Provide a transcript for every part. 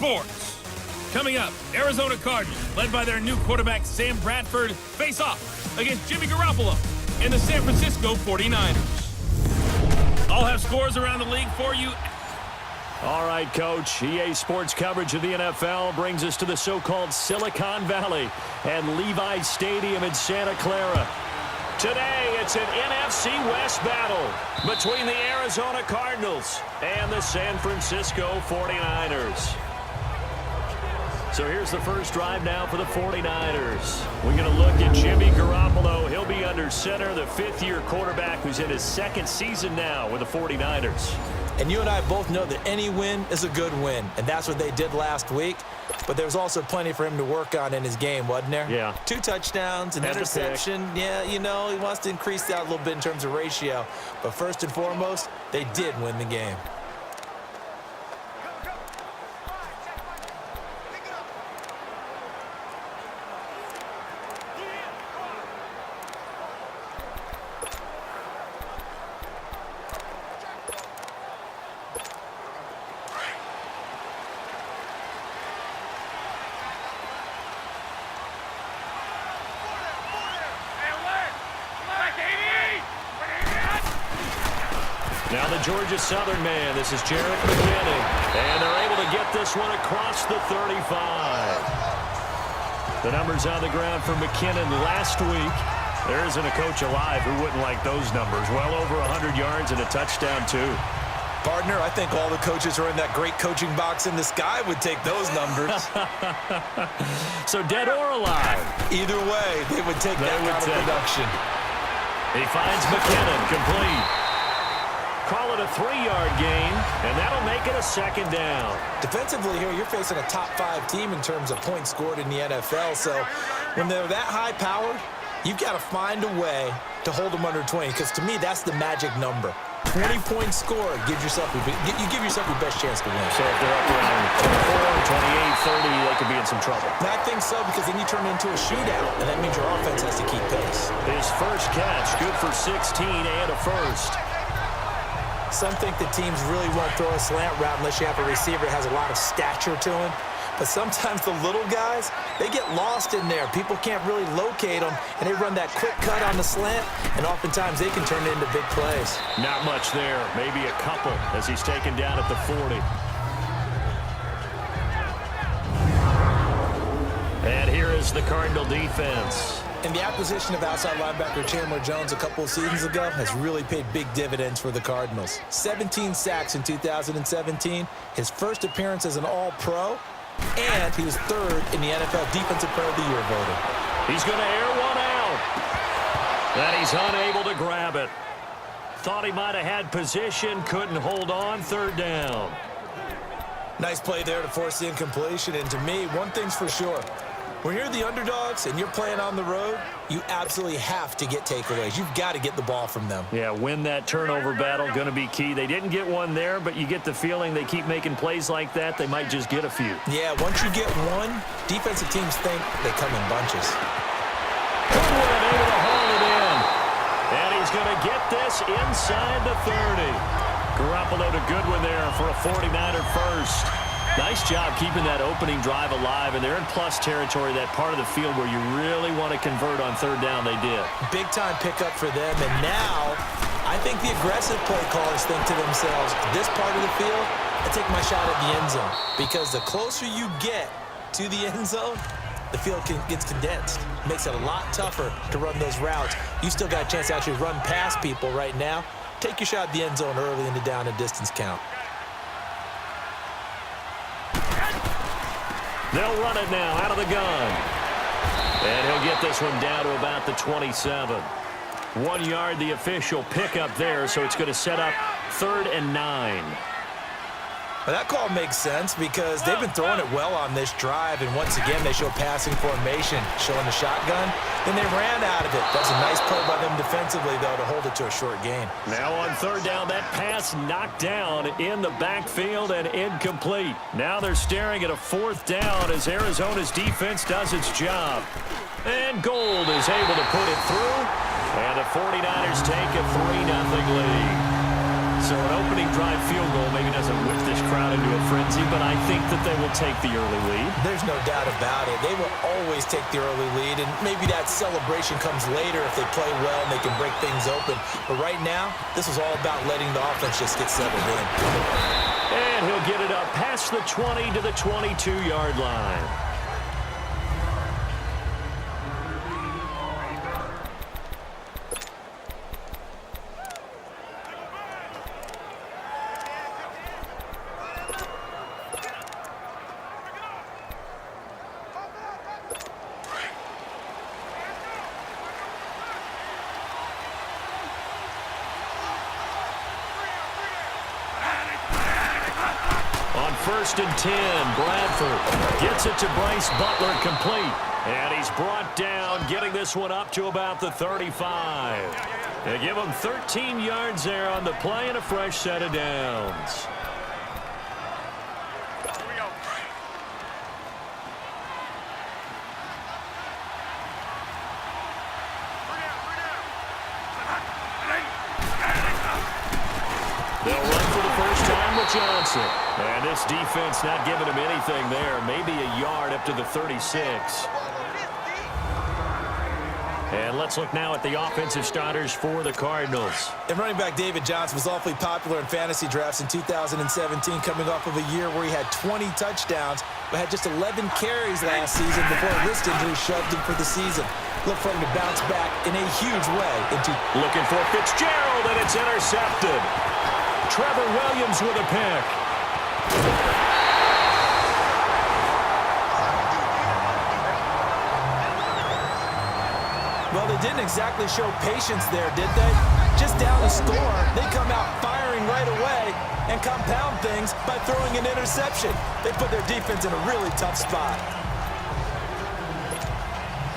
sports. Coming up, Arizona Cardinals, led by their new quarterback Sam Bradford, face off against Jimmy Garoppolo and the San Francisco 49ers. I'll have scores around the league for you. All right, Coach. EA Sports coverage of the NFL brings us to the so-called Silicon Valley and Levi Stadium in Santa Clara. Today, it's an NFC West battle between the Arizona Cardinals and the San Francisco 49ers. So here's the first drive now for the 49ers. We're going to look at Jimmy Garoppolo. He'll be under center, the fifth-year quarterback who's in his second season now with the 49ers. And you and I both know that any win is a good win, and that's what they did last week. But there was also plenty for him to work on in his game, wasn't there? Yeah. 2 touchdowns, an interception. Yeah, you know, he wants to increase that a little bit in terms of ratio. But first and foremost, they did win the game. Now the Georgia Southern man, this is Jarrett McKinnon, and they're able to get this one across the 35. The numbers on the ground for McKinnon last week. There isn't a coach alive who wouldn't like those numbers. Well over 100 yards and a touchdown, too. Partner, I think all the coaches who are in that great coaching box in the sky would take those numbers. So dead or alive? Either way, they would take that kind of production. He finds McKinnon complete. Call it a 3-yard gain, and that'll make it a second down. Defensively here, you're facing a top-5 team in terms of points scored in the NFL. So when they're that high-powered, you've got to find a way to hold them under 20, because to me, that's the magic number. 20-point score, you give yourself your best chance to win. So if they're up around 24, 28, 30, they could be in some trouble. I think so, because then you turn it into a shootout, and that means your offense has to keep pace. His first catch, good for 16 and a first. Some think that teams really won't throw a slant route unless you have a receiver that has a lot of stature to him. But sometimes the little guys, they get lost in there. People can't really locate them, and they run that quick cut on the slant, and oftentimes they can turn it into big plays. Not much there, maybe a couple as he's taken down at the 40. And here is the Cardinal defense. And the acquisition of outside linebacker Chandler Jones a couple of seasons ago has really paid big dividends for the Cardinals. 17 sacks in 2017, his first appearance as an All-Pro, and he was 3rd in the NFL Defensive Player of the Year voting. He's going to air one out. And he's unable to grab it. Thought he might have had position, couldn't hold on, 3rd down. Nice play there to force the incompletion, and to me, one thing's for sure. When you're the underdogs and you're playing on the road, you absolutely have to get takeaways. You've got to get the ball from them. Yeah, win that turnover battle, going to be key. They didn't get one there, but you get the feeling they keep making plays like that, they might just get a few. Yeah, once you get one, defensive teams think they come in bunches. Goodwin able to haul it in. And he's going to get this inside the 30. Garoppolo to Goodwin there for a 49er first. Nice job keeping that opening drive alive, and they're in plus territory, that part of the field where you really want to convert on 3rd down. They did. Big-time pickup for them, and now I think the aggressive play callers think to themselves, this part of the field, I take my shot at the end zone, because the closer you get to the end zone, the field gets condensed. It makes it a lot tougher to run those routes. You still got a chance to actually run past people right now. Take your shot at the end zone early in the down and distance count. They'll run it now out of the gun. And he'll get this one down to about the 27. 1 yard, the official pickup there, so it's going to set up 3rd and 9. Well, that call makes sense because they've been throwing it well on this drive, and once again, they show passing formation, showing the shotgun. Then they ran out of it. That's a nice play by them defensively, though, to hold it to a short gain. Now on 3rd down, that pass knocked down in the backfield and incomplete. Now they're staring at a 4th down as Arizona's defense does its job. And Gold is able to put it through, and the 49ers take a 3-0 lead. So an opening drive field goal maybe doesn't whip this crowd into a frenzy, but I think that they will take the early lead. There's no doubt about it. They will always take the early lead, and maybe that celebration comes later if they play well and they can break things open. But right now, this is all about letting the offense just get settled in. And he'll get it up past the 20 to the 22-yard line. First and 10, Bradford gets it to Bryce Butler, complete. And he's brought down, getting this one up to about the 35. They give him 13 yards there on the play and a fresh set of downs. They'll run for the first time with Johnson. And this defense not giving him anything there. Maybe a yard up to the 36. And let's look now at the offensive starters for the Cardinals. And running back David Johnson was awfully popular in fantasy drafts in 2017, coming off of a year where he had 20 touchdowns, but had just 11 carries last season before a wrist injury shoved him for the season. Look for him to bounce back in a huge way. Looking for Fitzgerald, and it's intercepted. Trevor Williams with a pick. Well, they didn't exactly show patience there, did they? Just down a score, they come out firing right away and compound things by throwing an interception. They put their defense in a really tough spot.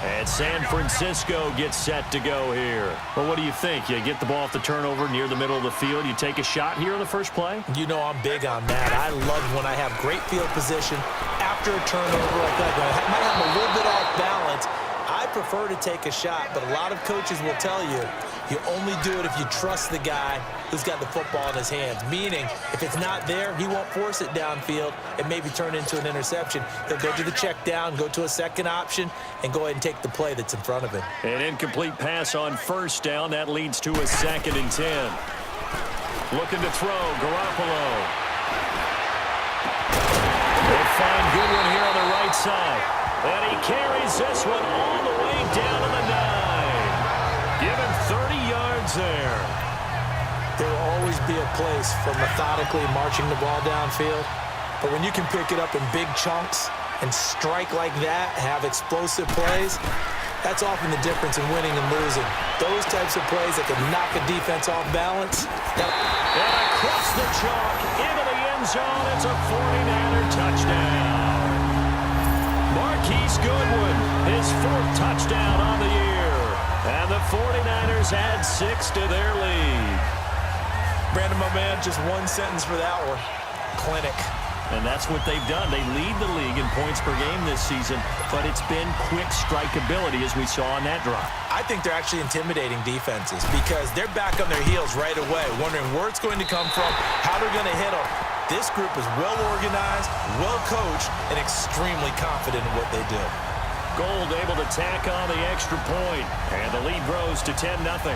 And San Francisco gets set to go here. Well, what do you think? You get the ball off the turnover near the middle of the field. You take a shot here on the first play? You know I'm big on that. I love when I have great field position after a turnover like that. I might have a little bit off balance. I prefer to take a shot, but a lot of coaches will tell you, you only do it if you trust the guy who's got the football in his hands. Meaning, if it's not there, he won't force it downfield and maybe turn it into an interception. He'll go to the check down, go to a second option, and go ahead and take the play that's in front of him. An incomplete pass on first down. That leads to a 2nd and 10. Looking to throw, Garoppolo. They'll find Goodwin here on the right side. And he carries this one all the way down to the 9. Give him 30 yards there. There will always be a place for methodically marching the ball downfield. But when you can pick it up in big chunks and strike like that, have explosive plays, that's often the difference in winning and losing. Those types of plays that can knock a defense off balance. And across the chalk, into the end zone, it's a 49er touchdown. Marquise Goodwin, his 4th touchdown on the year. And the 49ers add 6 to their lead. Brandon, my man, just one sentence for that one. Clinic. And that's what they've done. They lead the league in points per game this season, but it's been quick strikeability as we saw on that drive. I think they're actually intimidating defenses because they're back on their heels right away, wondering where it's going to come from, how they're going to hit them. This group is well-organized, well-coached, and extremely confident in what they do. Gold able to tack on the extra point, and the lead grows to 10-0.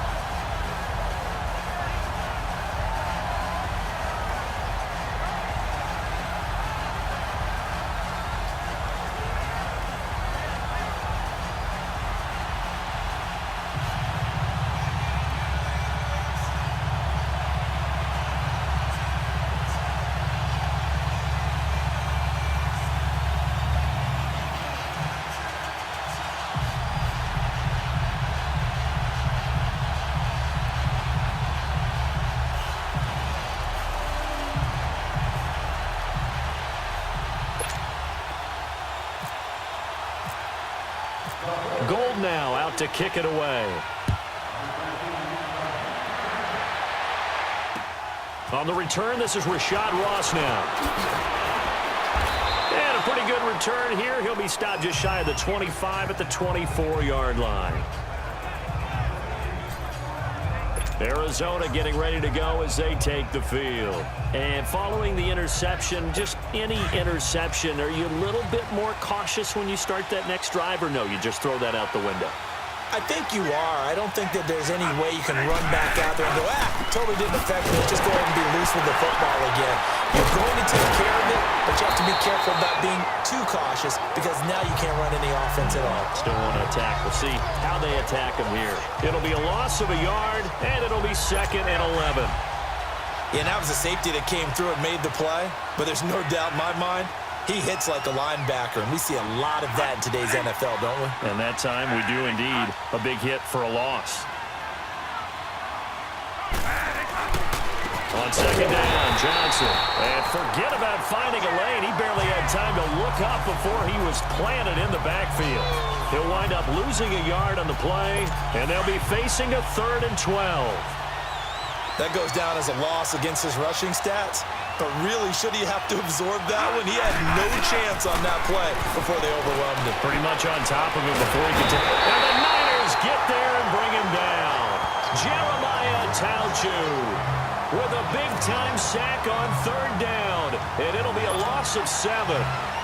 Gold now out to kick it away. On the return, this is Rashad Ross now. And a pretty good return here. He'll be stopped just shy of the 25 at the 24-yard line. Arizona getting ready to go as they take the field. And following the interception, just any interception, are you a little bit more cautious when you start that next drive, or no, you just throw that out the window? I think you are. I don't think that there's any way you can run back out there and go, totally didn't affect me. Just go ahead and be loose with the football again. You're going to take care of it, but you have to be careful about being too cautious because now you can't run any offense at all. Still want to attack. We'll see how they attack them here. It'll be a loss of a yard, and it'll be 2nd and 11. Yeah, and that was a safety that came through and made the play, but there's no doubt in my mind, he hits like a linebacker, and we see a lot of that in today's NFL, don't we? And that time we do indeed a big hit for a loss. On 2nd down, Johnson. And forget about finding a lane. He barely had time to look up before he was planted in the backfield. He'll wind up losing a yard on the play, and they'll be facing a 3rd and 12. That goes down as a loss against his rushing stats. But really, should he have to absorb that one? He had no chance on that play before they overwhelmed him. Pretty much on top of him before he could take it. And the Niners get there and bring him down. Jeremiah Tauchu with a big-time sack on 3rd down. And it'll be a loss of 7.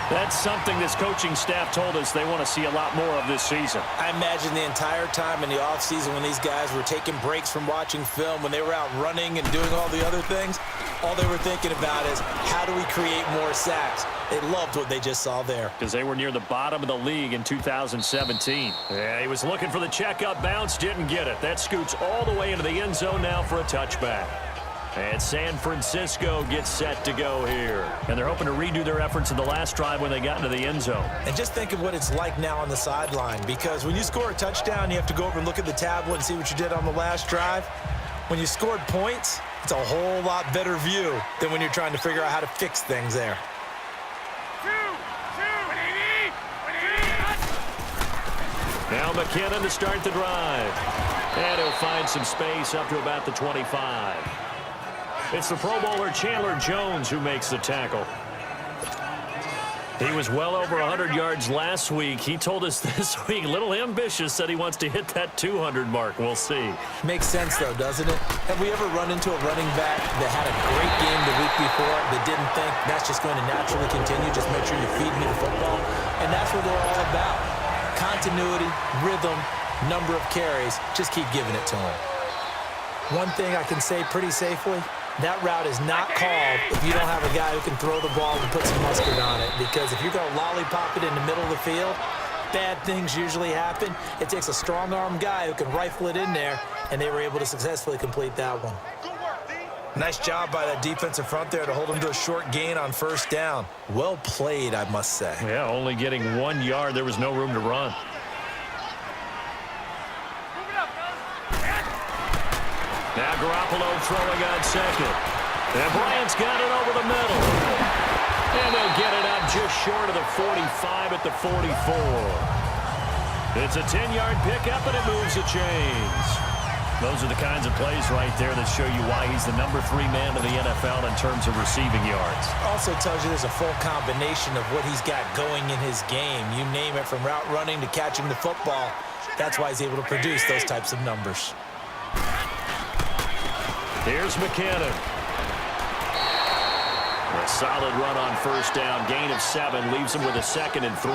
That's something this coaching staff told us they want to see a lot more of this season. I imagine the entire time in the offseason when these guys were taking breaks from watching film, when they were out running and doing all the other things, all they were thinking about is, how do we create more sacks? They loved what they just saw there. Because they were near the bottom of the league in 2017. Yeah, he was looking for the checkup bounce, didn't get it. That scoots all the way into the end zone now for a touchback. And San Francisco gets set to go here. And they're hoping to redo their efforts in the last drive when they got into the end zone. And just think of what it's like now on the sideline, because when you score a touchdown, you have to go over and look at the tablet and see what you did on the last drive. When you scored points, it's a whole lot better view than when you're trying to figure out how to fix things there. Now McKinnon to start the drive. And he'll find some space up to about the 25. It's the Pro Bowler Chandler Jones who makes the tackle. He was well over 100 yards last week. He told us this week, a little ambitious, said he wants to hit that 200 mark. We'll see. Makes sense, though, doesn't it? Have we ever run into a running back that had a great game the week before that didn't think that's just going to naturally continue? Just make sure you feed me the football. And that's what they're all about. Continuity, rhythm, number of carries. Just keep giving it to him. One thing I can say pretty safely, that route is not called if you don't have a guy who can throw the ball and put some mustard on it. Because if you're going to lollipop it in the middle of the field, bad things usually happen. It takes a strong-arm guy who can rifle it in there, and they were able to successfully complete that one. Nice job by that defensive front there to hold him to a short gain on 1st down. Well played, I must say. Yeah, only getting 1 yard. There was no room to run. Now Garoppolo throwing on 2nd. And Bryant's got it over the middle. And they'll get it up just short of the 45 at the 44. It's a 10-yard pickup, and it moves the chains. Those are the kinds of plays right there that show you why he's the number 3 man in the NFL in terms of receiving yards. Also tells you there's a full combination of what he's got going in his game. You name it, from route running to catching the football. That's why he's able to produce those types of numbers. Here's McKinnon. A solid run on 1st down. Gain of 7 leaves him with a 2nd and 3.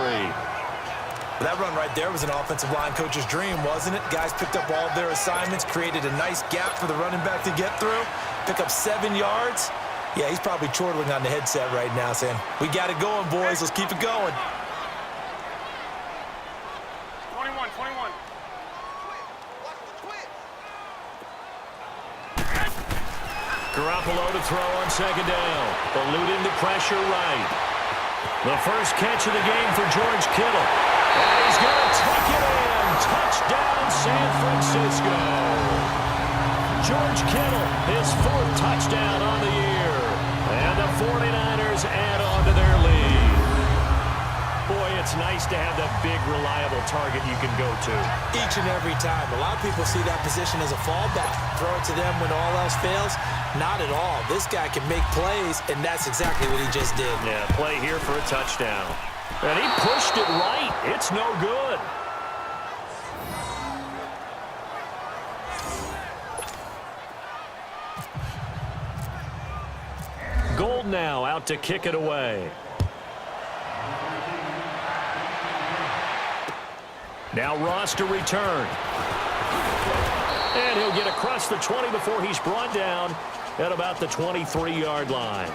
That run right there was an offensive line coach's dream, wasn't it? Guys picked up all of their assignments, created a nice gap for the running back to get through, pick up 7 yards. Yeah, he's probably chortling on the headset right now saying, we got it going, boys. Let's keep it going. 21. Garoppolo to throw on 2nd down. Eluding the pressure right. The first catch of the game for George Kittle. And he's going to tuck it in. Touchdown, San Francisco. George Kittle, his 4th touchdown on the year. And the 49ers add on to their lead. Boy, it's nice to have that big, reliable target you can go to. Each and every time. A lot of people see that position as a fallback. Throw it to them when all else fails. Not at all. This guy can make plays, and that's exactly what he just did. Yeah, play here for a touchdown. And he pushed it right. It's no good. Gold now out to kick it away. Now Ross to return. And he'll get across the 20 before he's brought down at about the 23-yard line.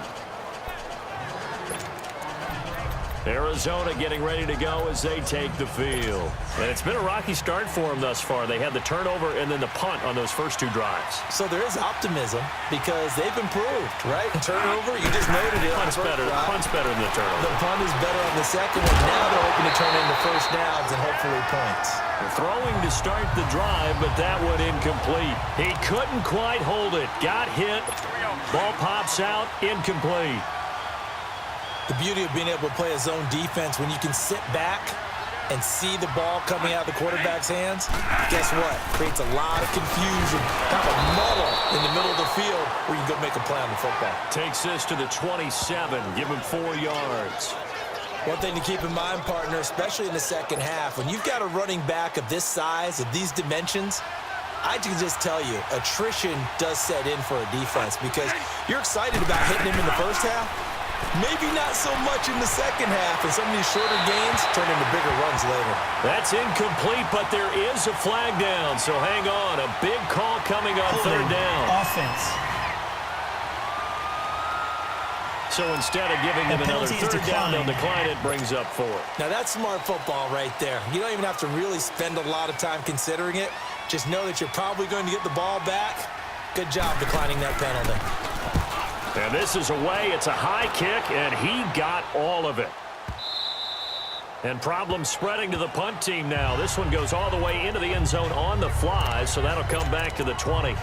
Arizona getting ready to go as they take the field. And it's been a rocky start for them thus far. They had the turnover and then the punt on those first two drives. So there is optimism because they've improved, right? Turnover, you just noted it. Punt's better than the turnover. The punt is better on the second one. Now they're hoping to turn into first downs and hopefully points. Throwing to start the drive, but that one incomplete. He couldn't quite hold it. Got hit. Ball pops out. Incomplete. The beauty of being able to play a zone defense when you can sit back and see the ball coming out of the quarterback's hands, guess what? Creates a lot of confusion, kind of a muddle in the middle of the field where you can go make a play on the football. Takes this to the 27. Give him 4 yards. One thing to keep in mind, partner, especially in the second half, when you've got a running back of this size, of these dimensions, I can just tell you, attrition does set in for a defense because you're excited about hitting him in the first half. Maybe not so much in the second half, and some of these shorter gains turn into bigger runs later. That's incomplete, but there is a flag down, so hang on. A big call coming on third down. Offense. So instead of giving them another third down, they'll decline it, brings up 4. Now that's smart football right there. You don't even have to really spend a lot of time considering it. Just know that you're probably going to get the ball back. Good job declining that penalty. And this is away. It's a high kick, and he got all of it. And problems spreading to the punt team now. This one goes all the way into the end zone on the fly, so that'll come back to the 20.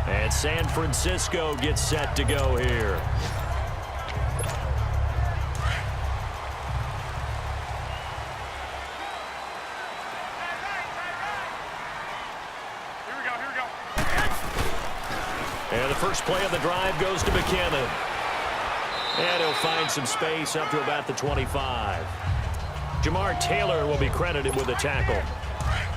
And San Francisco gets set to go here. And the first play of the drive goes to McKinnon. And he'll find some space up to about the 25. Jamar Taylor will be credited with a tackle.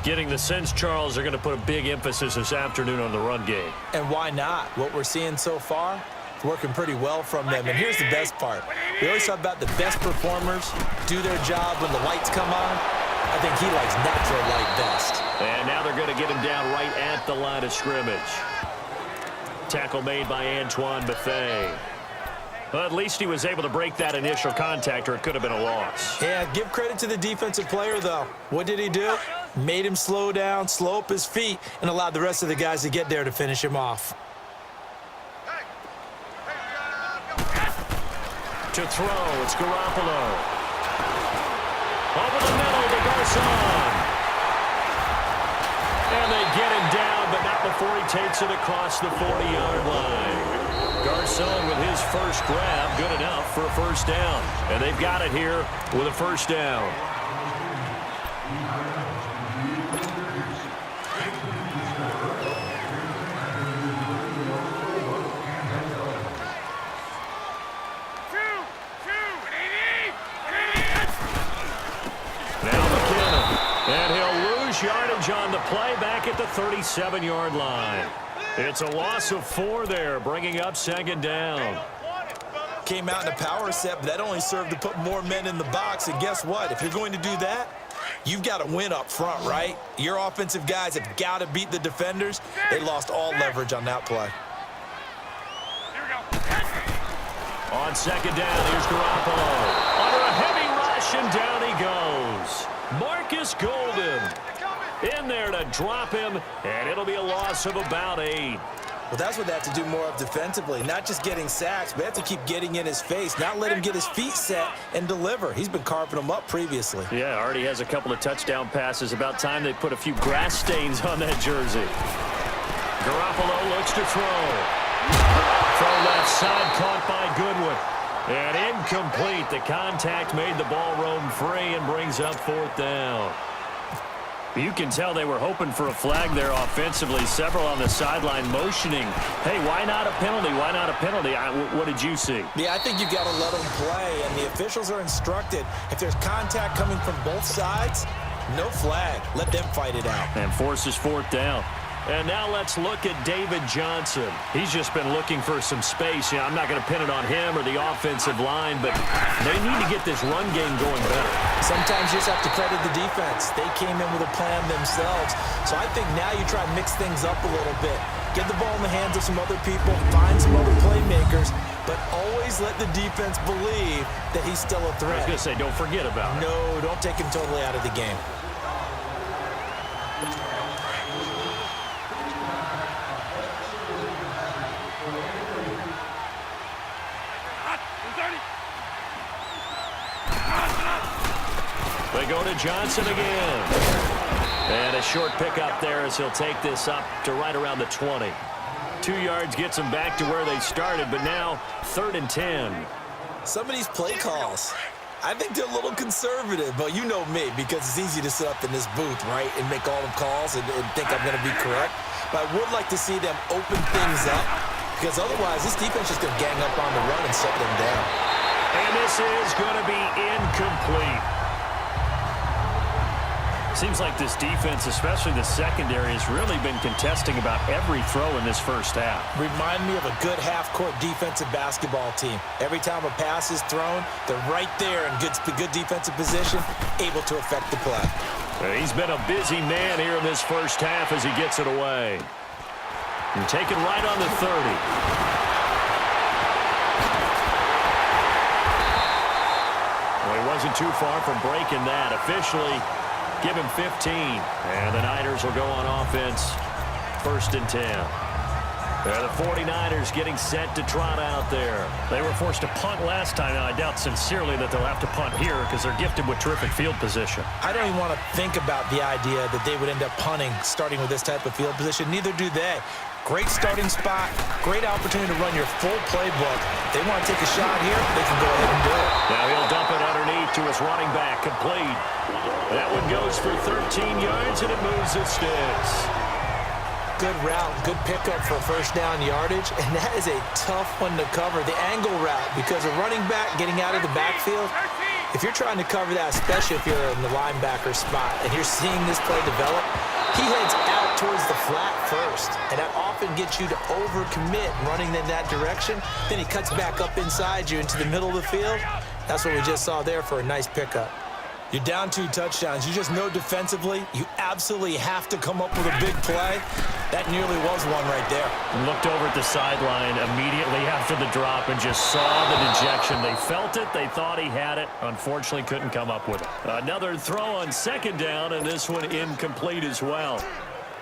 Getting the sense, Charles, they're going to put a big emphasis this afternoon on the run game. And why not? What we're seeing so far, it's working pretty well from them. And here's the best part. We always talk about the best performers do their job when the lights come on. I think he likes natural light best. And now they're going to get him down right at the line of scrimmage. Tackle made by Antoine Bethea. Well, at least he was able to break that initial contact, or it could have been a loss. Yeah, give credit to the defensive player, though. What did he do? Made him slow down, slow up his feet, and allowed the rest of the guys to get there to finish him off. To throw, it's Garoppolo. Over the middle to Garcon. And they get him down, but not before he takes it across the 40-yard line. Garcon with his first grab, good enough for a first down. And they've got it here with a first down. Now McKinnon. And he'll lose yardage on the play back at the 37-yard line. It's a loss of 4 there, bringing up second down. Came out in a power set, but that only served to put more men in the box. And guess what? If you're going to do that, you've got to win up front, right? Your offensive guys have got to beat the defenders. They lost all leverage on that play. On second down, here's Garoppolo. Under a heavy rush, and down he goes. Marcus Golden in there to drop him, and it'll be a loss of about 8. Well, that's what they have to do more of defensively, not just getting sacks, but they have to keep getting in his face, not let him get his feet set and deliver. He's been carving them up previously. Yeah, already has a couple of touchdown passes. About time they put a few grass stains on that jersey. Garoppolo looks to throw. Throw left side, caught by Goodwin. And incomplete. The contact made the ball roam free and brings up 4th down. You can tell they were hoping for a flag there offensively. Several on the sideline motioning. Hey, why not a penalty? Why not a penalty? What did you see? Yeah, I think you've got to let them play, and the officials are instructed. If there's contact coming from both sides, no flag. Let them fight it out. And forces 4th down. And now let's look at David Johnson. He's just been looking for some space. I'm not going to pin it on him or the offensive line, but they need to get this run game going better. Sometimes you just have to credit the defense. They came in with a plan themselves. So I think now you try to mix things up a little bit. Get the ball in the hands of some other people, find some other playmakers, but always let the defense believe that he's still a threat. I was going to say, don't forget about it. No, don't take him totally out of the game. They go to Johnson again. And a short pickup there as he'll take this up to right around the 20. 2 yards gets them back to where they started, but now 3rd and 10. Some of these play calls, I think they're a little conservative, but you know me, because it's easy to sit up in this booth, right, and make all the calls and think I'm going to be correct. But I would like to see them open things up, because otherwise this defense is going to gang up on the run and shut them down. And this is going to be incomplete. Seems like this defense, especially the secondary, has really been contesting about every throw in this first half. Remind me of a good half-court defensive basketball team. Every time a pass is thrown, they're right there in good defensive position, able to affect the play. He's been a busy man here in this first half as he gets it away. And taken right on the 30. Well, he wasn't too far from breaking that. Officially, give him 15. And the Niners will go on offense, 1st and 10. The 49ers getting set to trot out there. They were forced to punt last time. Now, I doubt sincerely that they'll have to punt here because they're gifted with terrific field position. I don't even want to think about the idea that they would end up punting starting with this type of field position. Neither do they. Great starting spot, great opportunity to run your full playbook. If they want to take a shot here, they can go ahead and do it. Now he'll dump it underneath to his running back, complete. That one goes for 13 yards, and it moves the sticks. Good route, good pickup for first down yardage, and that is a tough one to cover, the angle route, because a running back getting out of the backfield, if you're trying to cover that, especially if you're in the linebacker spot, and you're seeing this play develop, he heads out towards the flat first, and that often gets you to overcommit running in that direction. Then he cuts back up inside you into the middle of the field. That's what we just saw there for a nice pickup. You're down 2 touchdowns. You just know defensively you absolutely have to come up with a big play. That nearly was one right there. Looked over at the sideline immediately after the drop and just saw the dejection. They felt it. They thought he had it. Unfortunately, couldn't come up with it. Another throw on 2nd down, and this one incomplete as well.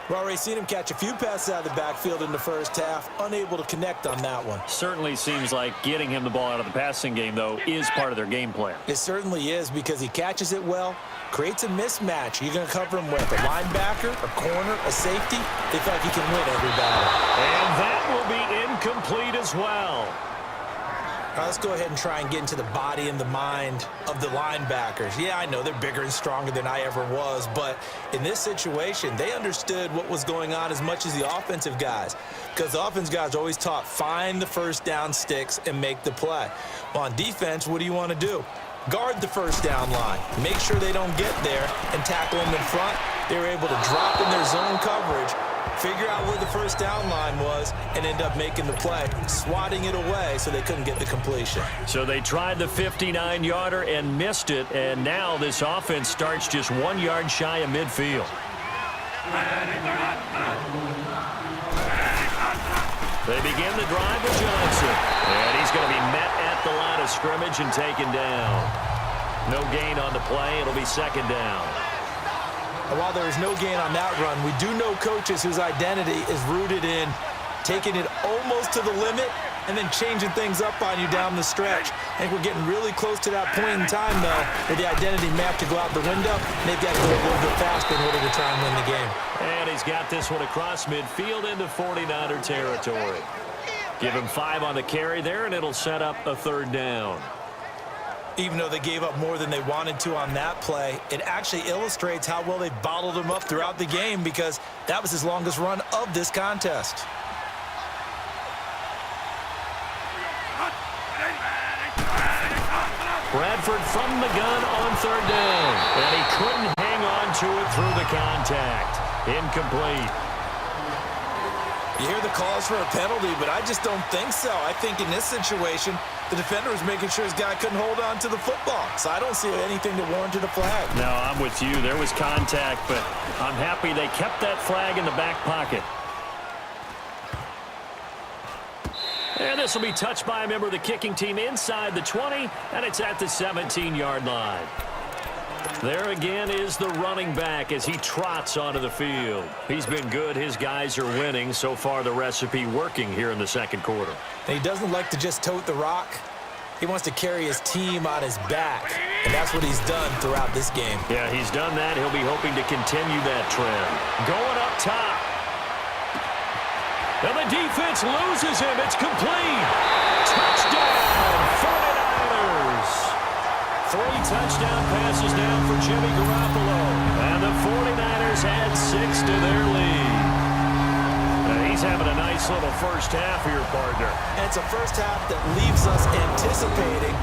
We've already seen him catch a few passes out of the backfield in the first half. Unable to connect on that one. Certainly seems like getting him the ball out of the passing game, though, is part of their game plan. It certainly is, because he catches it well, creates a mismatch. You're going to cover him with a linebacker, a corner, a safety. They feel like he can win every battle. And that will be incomplete as well. All right, let's go ahead and try and get into the body and the mind of the linebackers. Yeah, I know they're bigger and stronger than I ever was, but in this situation, they understood what was going on as much as the offensive guys, because the offensive guys are always taught, find the first down sticks and make the play. Well, on defense, what do you want to do? Guard the first down line. Make sure they don't get there and tackle them in front. They were able to drop in their zone coverage, figure out where the first down line was, and end up making the play, swatting it away so they couldn't get the completion. So they tried the 59-yarder and missed it, and now this offense starts just 1 yard shy of midfield. They begin the drive with Johnson, and he's going to be met at the line of scrimmage and taken down. No gain on the play. It'll be 2nd down. And while there is no gain on that run, we do know coaches whose identity is rooted in taking it almost to the limit and then changing things up on you down the stretch. I think we're getting really close to that point in time, though, where the identity may have to go out the window, and they've got to go a little bit faster in order to try and win the game. And he's got this one across midfield into 49er territory. Give him 5 on the carry there, and it'll set up a 3rd down. Even though they gave up more than they wanted to on that play, it actually illustrates how well they bottled him up throughout the game, because that was his longest run of this contest. Bradford from the gun on 3rd down. And he couldn't hang on to it through the contact. Incomplete. You hear the calls for a penalty, but I just don't think so. I think in this situation, the defender was making sure his guy couldn't hold on to the football. So I don't see anything that warranted a flag. No, I'm with you. There was contact, but I'm happy they kept that flag in the back pocket. And this will be touched by a member of the kicking team inside the 20, and it's at the 17-yard line. There again is the running back as he trots onto the field. He's been good. His guys are winning. So far, the recipe working here in the second quarter. And he doesn't like to just tote the rock. He wants to carry his team on his back, and that's what he's done throughout this game. Yeah, he's done that. He'll be hoping to continue that trend. Going up top. And the defense loses him. It's complete. Touchdown, 49ers. 3 touchdown passes now for Jimmy Garoppolo. And the 49ers add 6 to their lead. Now he's having a nice little first half here, partner. And it's a first half that leaves us anticipating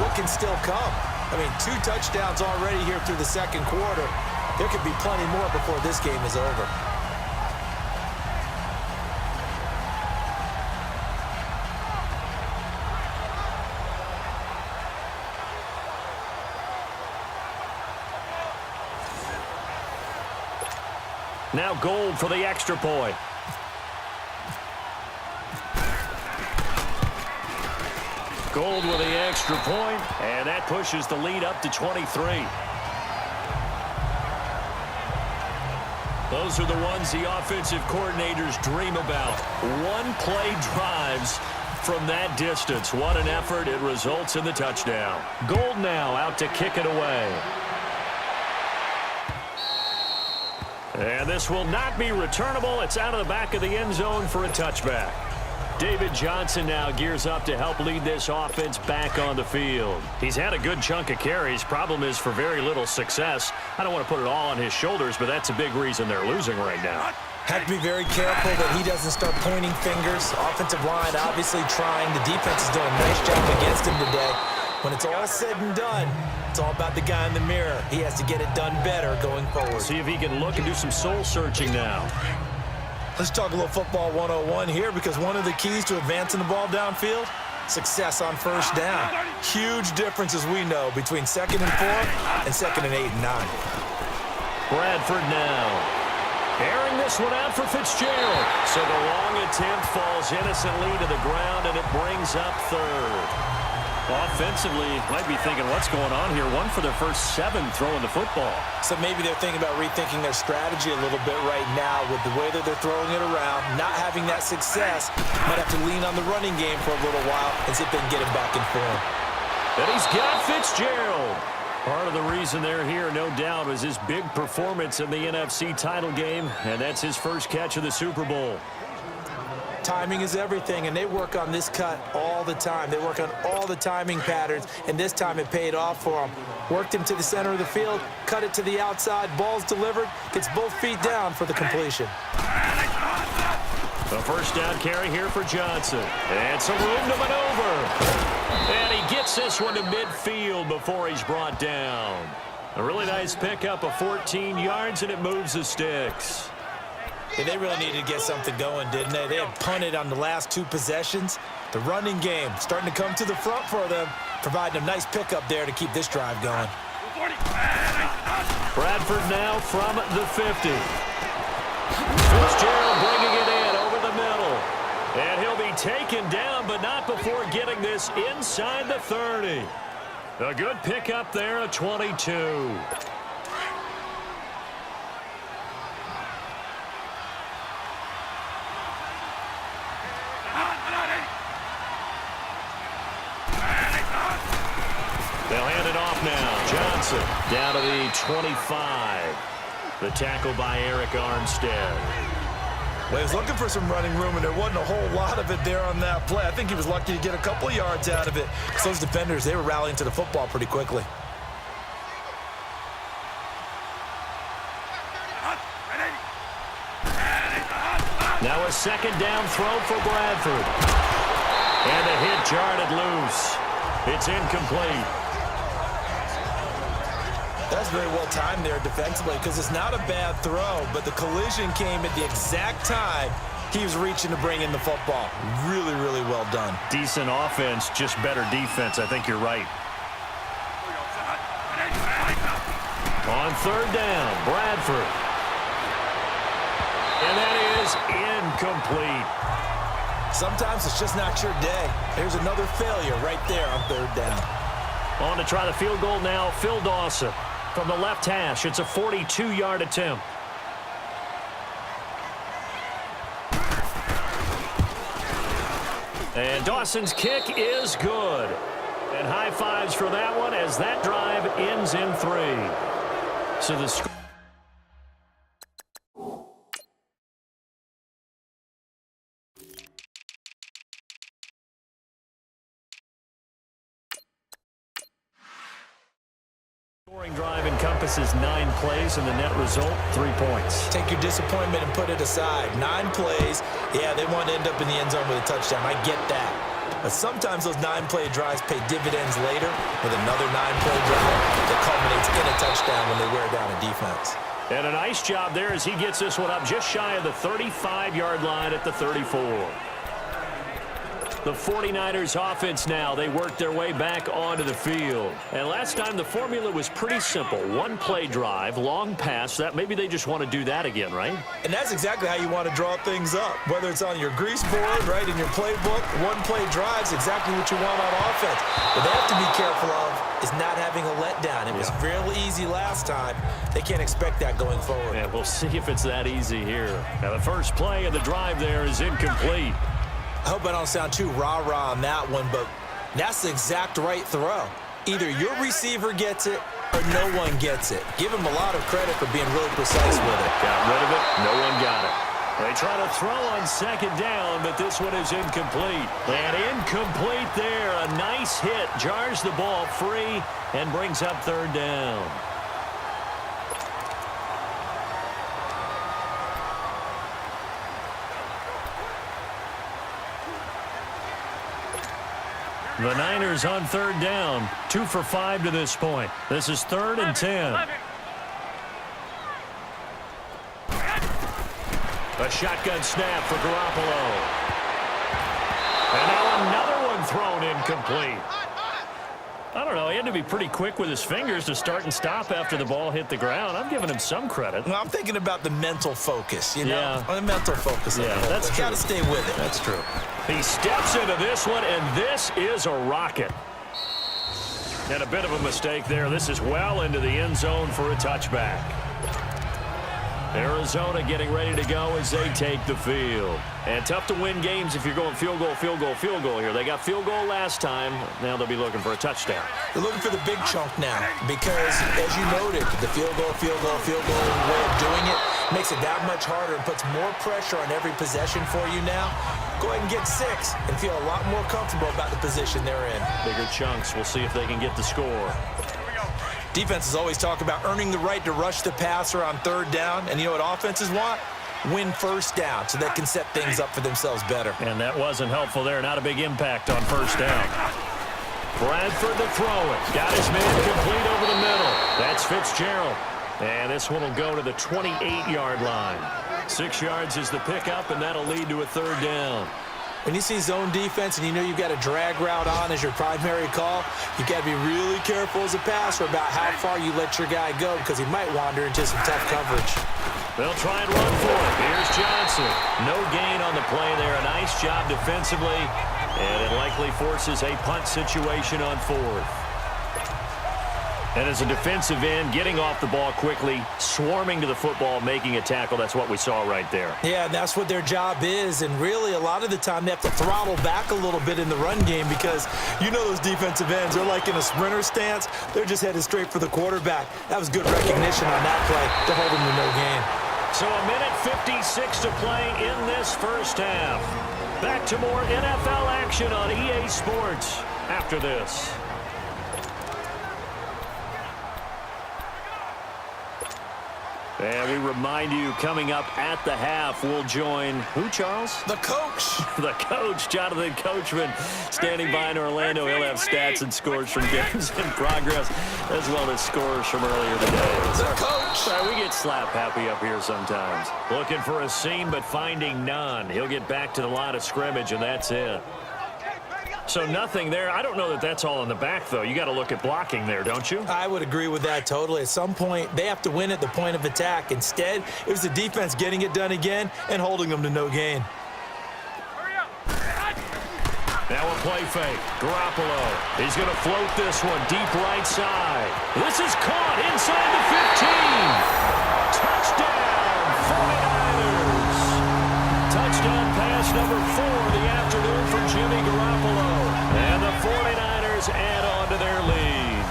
what can still come. I mean, 2 touchdowns already here through the second quarter. There could be plenty more before this game is over. Now Gold for the extra point. Gold with the extra point, and that pushes the lead up to 23. Those are the ones the offensive coordinators dream about. One-play drives from that distance. What an effort. It results in the touchdown. Gold now out to kick it away. And this will not be returnable. It's out of the back of the end zone for a touchback. David Johnson now gears up to help lead this offense back on the field. He's had a good chunk of carries. Problem is for very little success. I don't want to put it all on his shoulders, but that's a big reason they're losing right now. Have to be very careful that he doesn't start pointing fingers. Offensive line obviously trying. The defense is doing a nice job against him today. When it's all said and done, it's all about the guy in the mirror. He has to get it done better going forward. See if he can look and do some soul searching now. Let's talk a little football 101 here, because one of the keys to advancing the ball downfield, success on first down. Huge difference, as we know, between 2nd and 4 and 2nd and 8 and 9. Bradford now. Airing this one out for Fitzgerald. So the long attempt falls innocently to the ground, and it brings up 3rd. Offensively, might be thinking, what's going on here? 1 for their first 7 throwing the football. So maybe they're thinking about rethinking their strategy a little bit right now with the way that they're throwing it around, not having that success. Might have to lean on the running game for a little while and see if they can get him back in form. And he's got Fitzgerald. Part of the reason they're here, no doubt, was his big performance in the NFC title game, and that's his first catch of the Super Bowl. Timing is everything, and they work on this cut all the time. They work on all the timing patterns, and this time it paid off for them. Worked him to the center of the field, cut it to the outside, ball's delivered, gets both feet down for the completion. A first down carry here for Johnson. And some room to maneuver. And he gets this one to midfield before he's brought down. A really nice pickup of 14 yards, and it moves the sticks. Yeah, they really needed to get something going, didn't they? They had punted on the last 2 possessions. The running game starting to come to the front for them, providing a nice pickup there to keep this drive going. Bradford now from the 50. Fitzgerald bringing it in over the middle. And he'll be taken down, but not before getting this inside the 30. A good pickup there, a 22. They'll hand it off now. Johnson down to the 25. The tackle by Eric Armstead. Well, he was looking for some running room, and there wasn't a whole lot of it there on that play. I think he was lucky to get a couple yards out of it. So those defenders, they were rallying to the football pretty quickly. Now a second down throw for Bradford. And the hit jarred it loose. It's incomplete. That's very well timed there defensively, because it's not a bad throw, but the collision came at the exact time He was reaching to bring in the football. Really, really well done. Decent offense, just better defense. I think you're right. On third down, Bradford. And that is incomplete. Sometimes it's just not your day. There's another failure right there on third down. On to try the field goal now, Phil Dawson. From the left hash, it's a 42-yard attempt. And Dawson's kick is good. And high fives for that one as that drive ends in 3. So the score. Scoring drive encompasses 9 plays, and the net result, 3 points. Take your disappointment and put it aside. 9 plays. Yeah, they want to end up in the end zone with a touchdown. I get that. But sometimes those 9-play drives pay dividends later with another 9-play drive that culminates in a touchdown when they wear down a defense. And a nice job there as he gets this one up just shy of the 35-yard line at the 34. The 49ers offense now, they work their way back onto the field. And last time the formula was pretty simple. 1-play drive, long pass. That maybe they just want to do that again, right? And that's exactly how you want to draw things up. Whether it's on your grease board, right, in your playbook, 1-play drive's exactly what you want on offense. What they have to be careful of is not having a letdown. It was fairly easy last time. They can't expect that going forward. Yeah, we'll see if it's that easy here. Now the first play of the drive there is incomplete. I hope I don't sound too rah-rah on that one, but that's the exact right throw. Either your receiver gets it or no one gets it. Give him a lot of credit for being really precise with it. Got rid of it. No one got it. They try to throw on second down, but this one is incomplete. And incomplete there. A nice hit. Jars the ball free and brings up third down. The Niners on third down. 2 for 5 to this point. This is 3rd and 10. A shotgun snap for Garoppolo. And now another one thrown incomplete. I don't know. He had to be pretty quick with his fingers to start and stop after the ball hit the ground. I'm giving him some credit. Well, I'm thinking about the mental focus, you know? Yeah. The mental focus. Yeah, that's true. Got to stay with it. That's true. He steps into this one, and this is a rocket. And a bit of a mistake there. This is well into the end zone for a touchback. Arizona getting ready to go as they take the field. And tough to win games if you're going field goal, field goal, field goal here. They got field goal last time. Now they'll be looking for a touchdown. They're looking for the big chunk now because, as you noted, the field goal way of doing it makes it that much harder and puts more pressure on every possession for you now. Go ahead and get 6 and feel a lot more comfortable about the position they're in. Bigger chunks. We'll see if they can get the score. Defenses always talk about earning the right to rush the passer on third down. And you know what offenses want? Win first down so they can set things up for themselves better. And that wasn't helpful there. Not a big impact on first down. Bradford to throw it. Got his man complete over the middle. That's Fitzgerald. And this one will go to the 28-yard line. 6 yards is the pickup, and that'll lead to a third down. When you see zone defense and you know you've got a drag route on as your primary call, you've got to be really careful as a passer about how far you let your guy go because he might wander into some tough coverage. They'll try and run for it. Here's Johnson. No gain on the play there. A nice job defensively, and it likely forces a punt situation on 4th. And as a defensive end, getting off the ball quickly, swarming to the football, making a tackle, that's what we saw right there. Yeah, that's what their job is, and really a lot of the time they have to throttle back a little bit in the run game because you know those defensive ends, they're like in a sprinter stance. They're just headed straight for the quarterback. That was good recognition on that play to hold him to no gain. So a minute 56 to play in this first half. Back to more NFL action on EA Sports after this. And we remind you, coming up at the half, we'll join who, Charles? The coach. The coach, Jonathan Coachman, standing by in Orlando. He'll have stats and scores from games in progress, as well as scores from earlier today. The coach. Sorry, we get slap happy up here sometimes. Looking for a seam, but finding none. He'll get back to the line of scrimmage, and that's it. So nothing there. I don't know that that's all in the back, though. You got to look at blocking there, don't you? I would agree with that totally. At some point, they have to win at the point of attack. Instead, it was the defense getting it done again and holding them to no gain. Now a play fake. Garoppolo. He's going to float this one deep right side. This is caught inside the 15. Touchdown, 49ers. Touchdown pass number 4 of the afternoon from Jimmy Garoppolo. And the 49ers add on to their lead.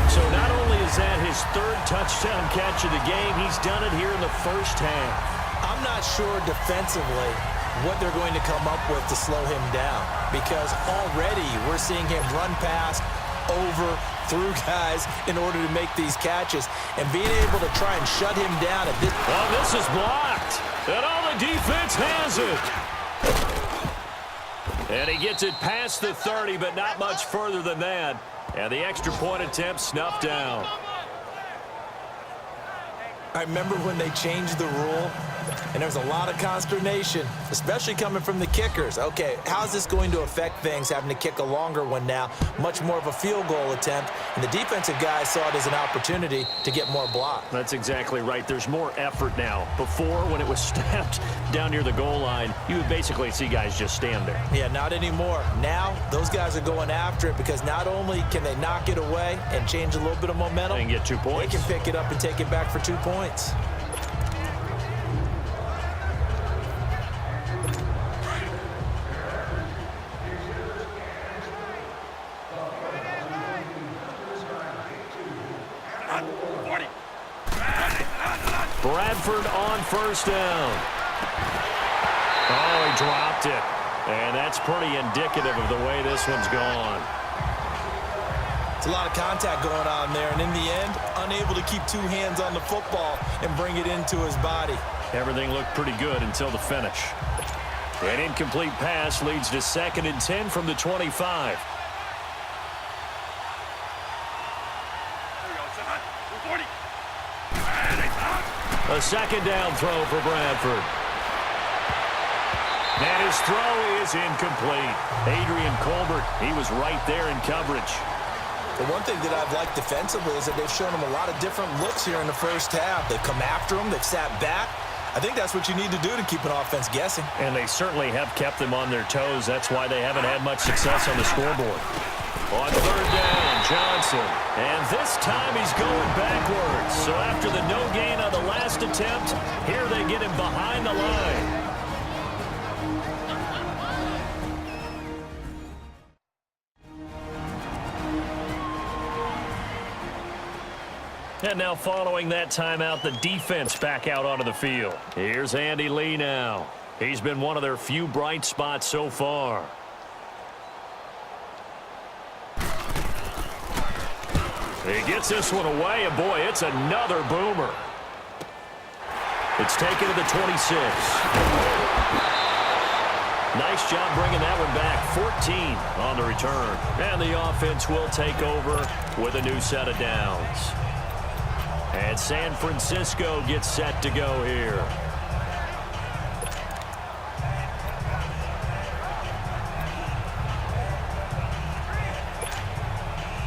So not only is that his 3rd touchdown catch of the game, he's done it here in the first half. I'm not sure defensively what they're going to come up with to slow him down, because already we're seeing him run past, over, through guys in order to make these catches, and being able to try and shut him down at this. Well, this is blocked, and all the defense has it. And he gets it past the 30, but not much further than that. And the extra point attempt snuffed down. I remember when they changed the rule, and there was a lot of consternation, especially coming from the kickers. Okay, how's this going to affect things, having to kick a longer one now, much more of a field goal attempt, and the defensive guys saw it as an opportunity to get more block. That's exactly right. There's more effort now. Before, when it was snapped down near the goal line, you would basically see guys just stand there. Yeah, not anymore. Now, those guys are going after it, because not only can they knock it away and change a little bit of momentum, and get 2 points. They can pick it up and take it back for 2 points. Bradford on first down. Oh, he dropped it. And that's pretty indicative of the way this one's gone. It's a lot of contact going on there, and in the end, unable to keep 2 hands on the football and bring it into his body. Everything looked pretty good until the finish. An incomplete pass leads to 2nd and 10 from the 25. A 2nd down throw for Bradford. And his throw is incomplete. Adrian Colbert, he was right there in coverage. The one thing that I've liked defensively is that they've shown him a lot of different looks here in the first half. They've come after him. They've sat back. I think that's what you need to do to keep an offense guessing. And they certainly have kept them on their toes. That's why they haven't had much success on the scoreboard. On 3rd down, Johnson. And this time he's going backwards. So after the no gain on the last attempt, here they get him behind the line. And now following that timeout, the defense back out onto the field. Here's Andy Lee now. He's been one of their few bright spots so far. He gets this one away, and boy, it's another boomer. It's taken to the 26. Nice job bringing that one back. 14 on the return. And the offense will take over with a new set of downs. And San Francisco gets set to go here.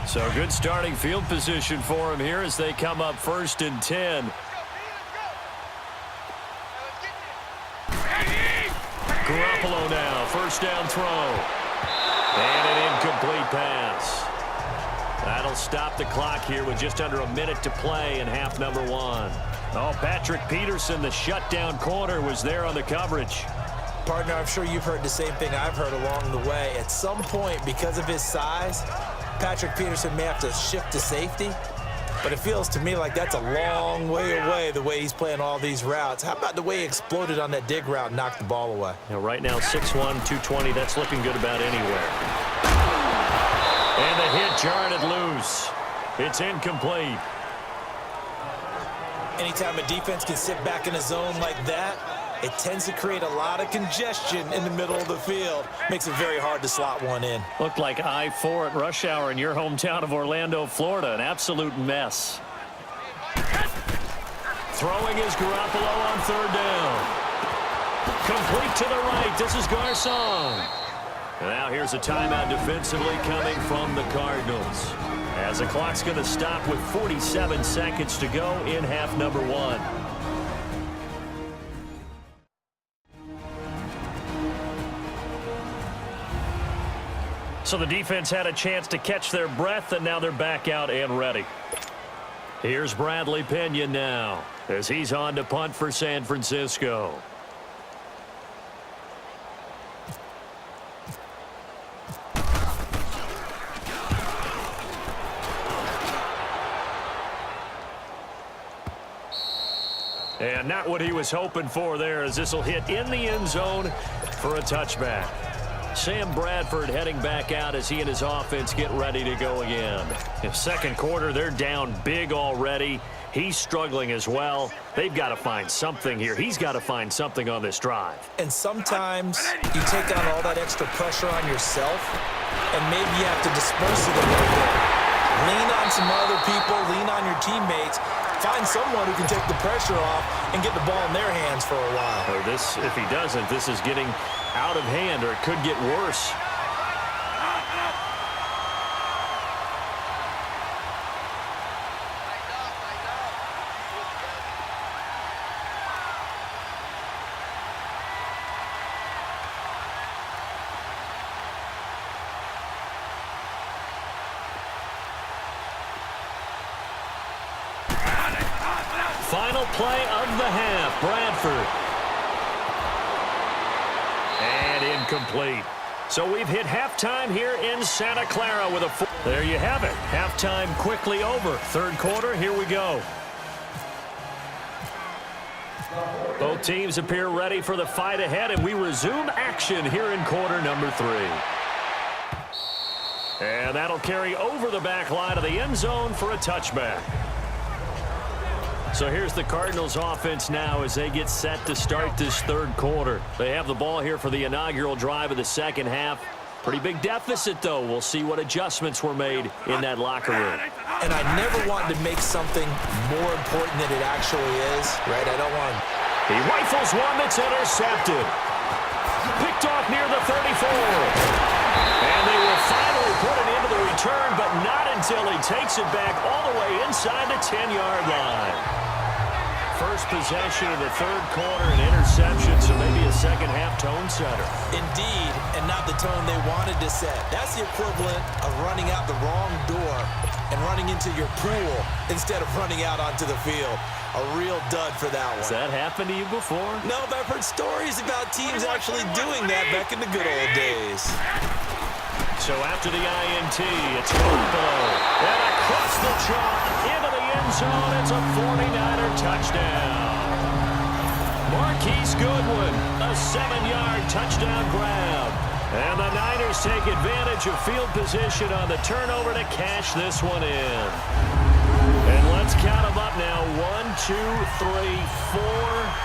So good starting field position for him here as they come up 1st and 10. Garoppolo now, 1st down throw. And an incomplete pass. That'll stop the clock here with just under a minute to play in half number 1. Oh, Patrick Peterson, the shutdown corner, was there on the coverage. Partner, I'm sure you've heard the same thing I've heard along the way. At some point, because of his size, Patrick Peterson may have to shift to safety. But it feels to me like that's a long way away, the way he's playing all these routes. How about the way he exploded on that dig route and knocked the ball away? You know, right now, 6'1", 220, that's looking good about anywhere. And the hit jarred it loose. It's incomplete. Anytime a defense can sit back in a zone like that, it tends to create a lot of congestion in the middle of the field. Makes it very hard to slot one in. Looked like I-4 at rush hour in your hometown of Orlando, Florida. An absolute mess. Throwing is Garoppolo on third down. Complete to the right. This is Garcon. And now here's a timeout defensively coming from the Cardinals, as the clock's going to stop with 47 seconds to go in half number 1. So the defense had a chance to catch their breath, and now they're back out and ready. Here's Bradley Pinion now, as he's on to punt for San Francisco. And not what he was hoping for there, as this will hit in the end zone for a touchback. Sam Bradford heading back out as he and his offense get ready to go again. In second quarter, they're down big already. He's struggling as well. They've got to find something here. He's got to find something on this drive. And sometimes you take on all that extra pressure on yourself, and maybe you have to disperse it a little bit. Lean on some other people, lean on your teammates. Find someone who can take the pressure off and get the ball in their hands for a while. Or this, if he doesn't, this is getting out of hand, or it could get worse. Final play of the half, Bradford. And incomplete. So we've hit halftime here in Santa Clara with a... There you have it. Halftime quickly over. Third quarter, here we go. Both teams appear ready for the fight ahead, and we resume action here in quarter number 3. And that'll carry over the back line of the end zone for a touchback. So here's the Cardinals offense now as they get set to start this third quarter. They have the ball here for the inaugural drive of the second half. Pretty big deficit, though. We'll see what adjustments were made in that locker room. And I never want to make something more important than it actually is, right? I don't want to... He rifles one that's intercepted. Picked off near the 34. And they will finally put it into the return, but not until he takes it back all the way inside the 10-yard line. First possession of the third quarter, an interception, so maybe a second-half tone setter. Indeed, and not the tone they wanted to set. That's the equivalent of running out the wrong door and running into your pool instead of running out onto the field. A real dud for that one. Has that happened to you before? No, but I've heard stories about teams actually doing that back in the good old days. So after the INT, it's Garoppolo. And across the chalk into the end zone, it's a 49er touchdown. Marquise Goodwin, a 7-yard touchdown grab. And the Niners take advantage of field position on the turnover to cash this one in. And let's count them up now. 1, 2, 3, 4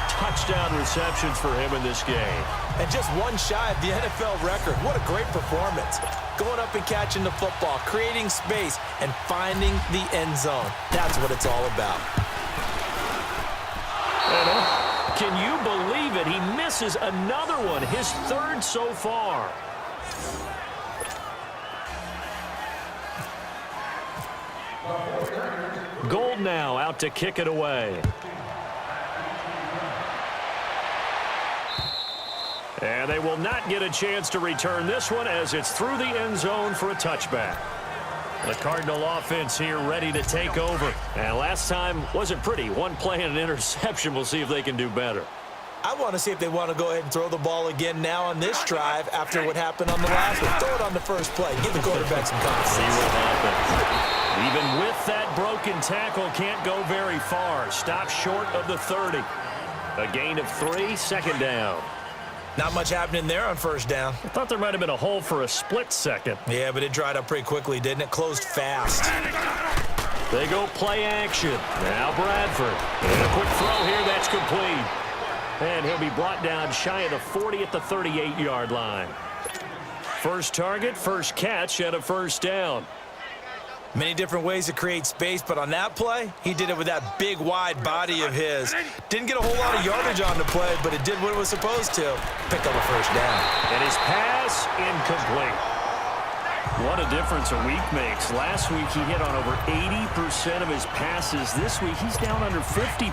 touchdown receptions for him in this game. And just one shy of the NFL record. What a great performance. Going up and catching the football, creating space, and finding the end zone. That's what it's all about. And, can you believe it? He misses another one, his third so far. Gold now out to kick it away. And they will not get a chance to return this one as it's through the end zone for a touchback. The Cardinal offense here ready to take over. And last time wasn't pretty. One play and an interception. We'll see if they can do better. I want to see if they want to go ahead and throw the ball again now on this drive after what happened on the last one. Throw it on the first play. Give the quarterback some confidence. See what happens. Even with that broken tackle, can't go very far. Stop short of the 30. A gain of 3, second down. Not much happening there on first down. I thought there might have been a hole for a split second. Yeah, but it dried up pretty quickly, didn't it? Closed fast. They go play action. Now Bradford. And a quick throw here. That's complete. And he'll be brought down shy of the 40 at the 38-yard line. First target, first catch, and a first down. Many different ways to create space, but on that play, he did it with that big, wide body of his. Didn't get a whole lot of yardage on the play, but it did what it was supposed to. Pick up a first down. And his pass, incomplete. What a difference a week makes. Last week, he hit on over 80% of his passes. This week, he's down under 50%.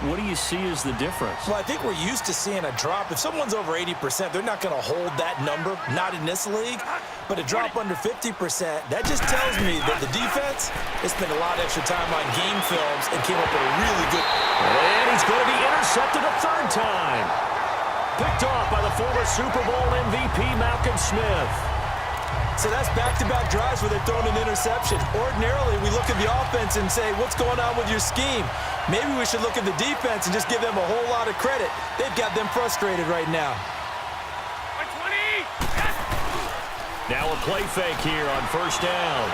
What do you see as the difference? Well, I think we're used to seeing a drop. If someone's over 80%, they're not going to hold that number, not in this league. But a drop under 50%, that just tells me that the defense has spent a lot of extra time on game films and came up with a really good... And he's going to be intercepted a third time. Picked off by the former Super Bowl MVP, Malcolm Smith. So that's back-to-back drives where they've thrown an interception. Ordinarily, we look at the offense and say, what's going on with your scheme? Maybe we should look at the defense and just give them a whole lot of credit. They've got them frustrated right now. Now a play fake here on first down.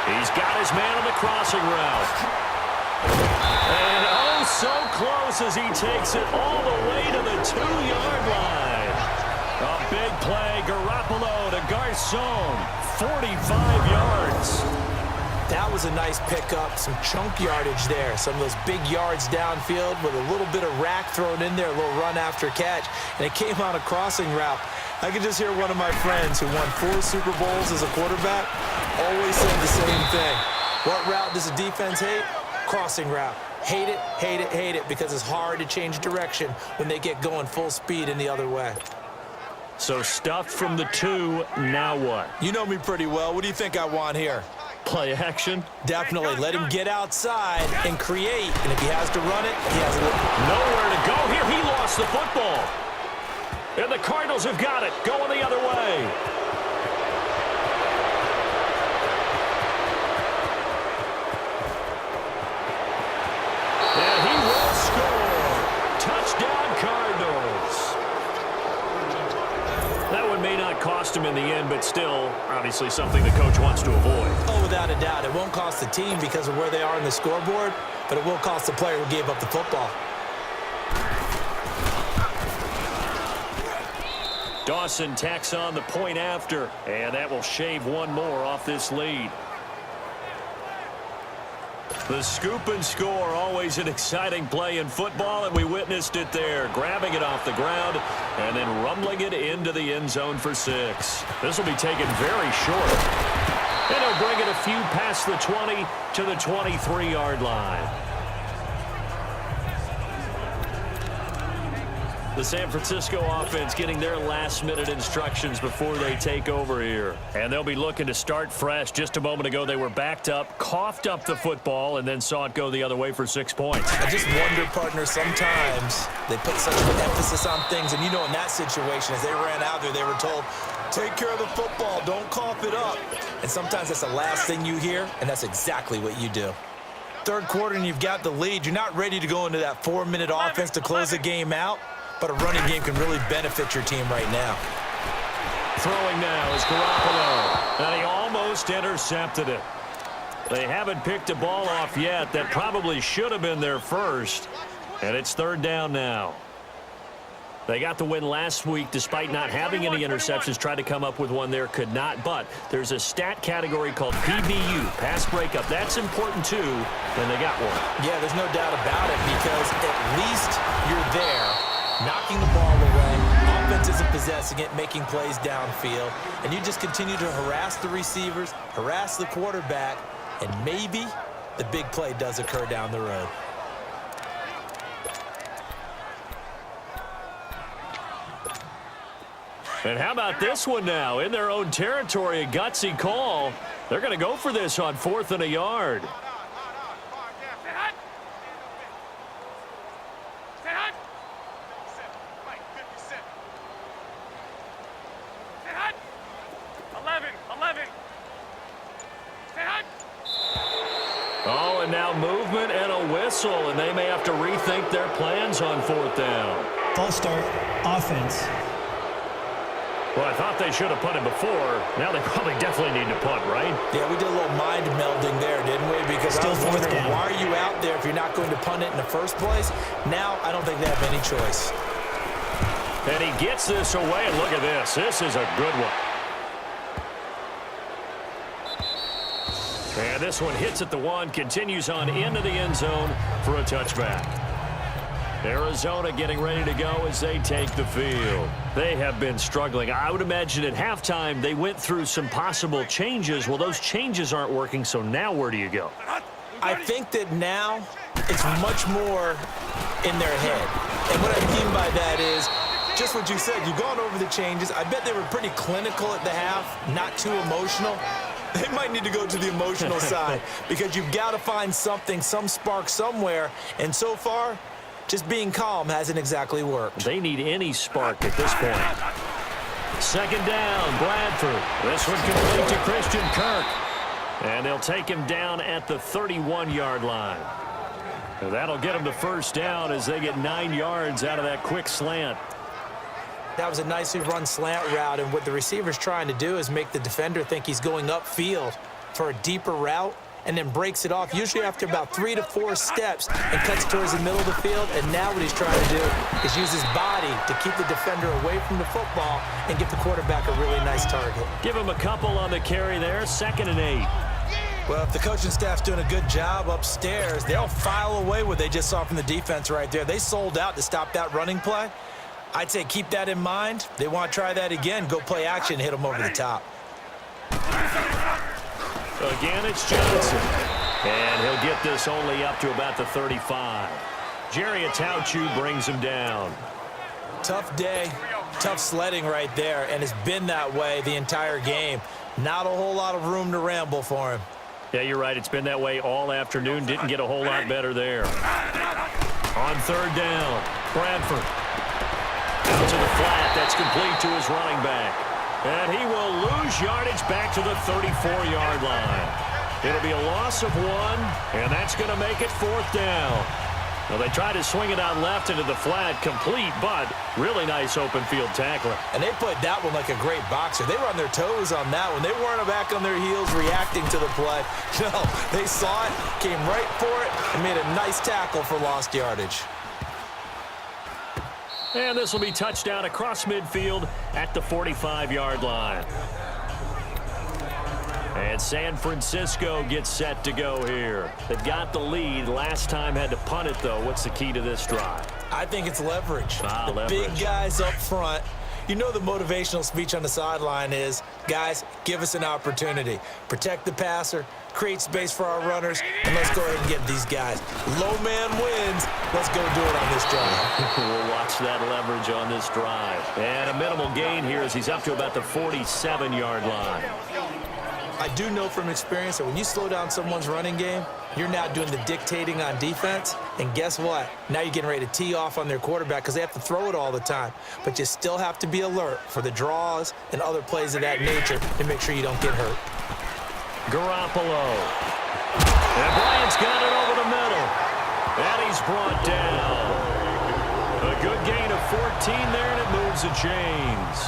He's got his man on the crossing route. And oh, so close as he takes it all the way to the 2-yard line. A big play, Garoppolo to Garcon, 45 yards. That was a nice pickup, some chunk yardage there. Some of those big yards downfield with a little bit of rack thrown in there, a little run after catch, and it came on a crossing route. I could just hear one of my friends who won 4 Super Bowls as a quarterback always said the same thing. What route does the defense hate? Crossing route. Hate it, hate it, hate it, because it's hard to change direction when they get going full speed in the other way. So stuffed from the 2, now what? You know me pretty well. What do you think I want here? Play action? Definitely. Let him get outside and create. And if he has to run it, he has a little... Nowhere to go here. He lost the football. And the Cardinals have got it. Going the other way. And he will score. Touchdown, Cardinals. That one may not cost him in the end, but still, obviously something the coach wants to avoid. Oh, without a doubt. It won't cost the team because of where they are in the scoreboard, but it will cost the player who gave up the football. Dawson tacks on the point after, and that will shave one more off this lead. The scoop and score, always an exciting play in football, and we witnessed it there, grabbing it off the ground and then rumbling it into the end zone for 6. This will be taken very short, and he'll bring it a few past the 20 to the 23-yard line. The San Francisco offense getting their last-minute instructions before they take over here. And they'll be looking to start fresh. Just a moment ago, they were backed up, coughed up the football, and then saw it go the other way for 6 points. I just wonder, partner, sometimes they put such an emphasis on things. And you know, in that situation, as they ran out there, they were told, take care of the football, don't cough it up. And sometimes that's the last thing you hear, and that's exactly what you do. Third quarter, and you've got the lead. You're not ready to go into that 4-minute offense to close the game out. But a running game can really benefit your team right now. Throwing now is Garoppolo. And he almost intercepted it. They haven't picked a ball off yet. That probably should have been their first. And it's third down now. They got the win last week despite not having any interceptions. Tried to come up with one there, could not. But there's a stat category called PBU, pass breakup. That's important too, and they got one. Yeah, there's no doubt about it because at least you're there. Knocking the ball away, offense isn't possessing it, making plays downfield, and you just continue to harass the receivers, harass the quarterback, and maybe the big play does occur down the road. And how about this one now? In their own territory, a gutsy call. They're going to go for this on 4th and a yard. Oh, and now movement and a whistle, and they may have to rethink their plans on 4th down. False start, offense. Well, I thought they should have punted before. Now they probably definitely need to punt, right? Yeah, we did a little mind melding there, didn't we? Because I was wondering, why are you out there if you're not going to punt it in the first place? Now I don't think they have any choice. And he gets this away, and look at this. This is a good one. And this one hits at the 1, continues on into the end zone for a touchback. Arizona getting ready to go as they take the field. They have been struggling. I would imagine at halftime they went through some possible changes. Well, those changes aren't working, so now where do you go? I think that now it's much more in their head. And what I mean by that is just what you said. You've gone over the changes. I bet they were pretty clinical at the half, not too emotional. They might need to go to the emotional side because you've got to find something, some spark somewhere. And so far, just being calm hasn't exactly worked. They need any spark at this point. Second down, Bradford. This one complete to Christian Kirk. And they'll take him down at the 31-yard line. And that'll get them to first down as they get 9 yards out of that quick slant. That was a nicely run slant route, and what the receiver's trying to do is make the defender think he's going upfield for a deeper route, and then breaks it off, usually after about 3 to 4 steps, and cuts towards the middle of the field. And now what he's trying to do is use his body to keep the defender away from the football and give the quarterback a really nice target. Give him a couple on the carry there, 2nd and 8. Well, if the coaching staff's doing a good job upstairs, they'll file away what they just saw from the defense right there. They sold out to stop that running play. I'd say keep that in mind. They want to try that again. Go play action, hit them over the top. Again, it's Johnson. And he'll get this only up to about the 35. Jerry Atauchu brings him down. Tough day, tough sledding right there, and it's been that way the entire game. Not a whole lot of room to ramble for him. Yeah, you're right. It's been that way all afternoon. Didn't get a whole lot better there. On 3rd down, Bradford. Out to the flat. That's complete to his running back. And he will lose yardage back to the 34-yard line. It'll be a loss of 1, and that's going to make it 4th down. Well, they try to swing it out left into the flat, complete, but really nice open field tackling. And they played that one like a great boxer. They were on their toes on that one. They weren't back on their heels reacting to the play. No, they saw it, came right for it, and made a nice tackle for lost yardage. And this will be touchdown across midfield at the 45-yard line. And San Francisco gets set to go here. They've got the lead. Last time had to punt it, though. What's the key to this drive? I think it's leverage. The leverage. Big guys up front. You know the motivational speech on the sideline is, guys, give us an opportunity. Protect the passer, create space for our runners, and let's go ahead and get these guys. Low man wins. Let's go do it on this drive. We'll watch that leverage on this drive. And a minimal gain here as he's up to about the 47-yard line. I do know from experience that when you slow down someone's running game, you're now doing the dictating on defense. And guess what? Now you're getting ready to tee off on their quarterback because they have to throw it all the time. But you still have to be alert for the draws and other plays of that nature to make sure you don't get hurt. Garoppolo. And Bryant's got it over the middle. And he's brought down. A good gain of 14 there, and it moves the chains.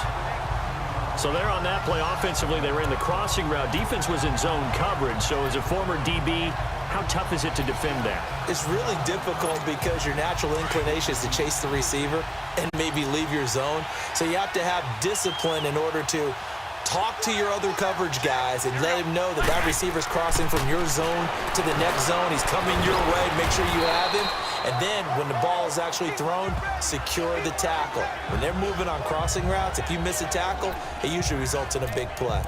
So there on that play, offensively, they ran the crossing route. Defense was in zone coverage. So as a former DB, how tough is it to defend that? It's really difficult because your natural inclination is to chase the receiver and maybe leave your zone. So you have to have discipline in order to talk to your other coverage guys and let him know that that receiver's crossing from your zone to the next zone. He's coming your way. Make sure you have him. And then when the ball is actually thrown, secure the tackle. When they're moving on crossing routes, if you miss a tackle, it usually results in a big play.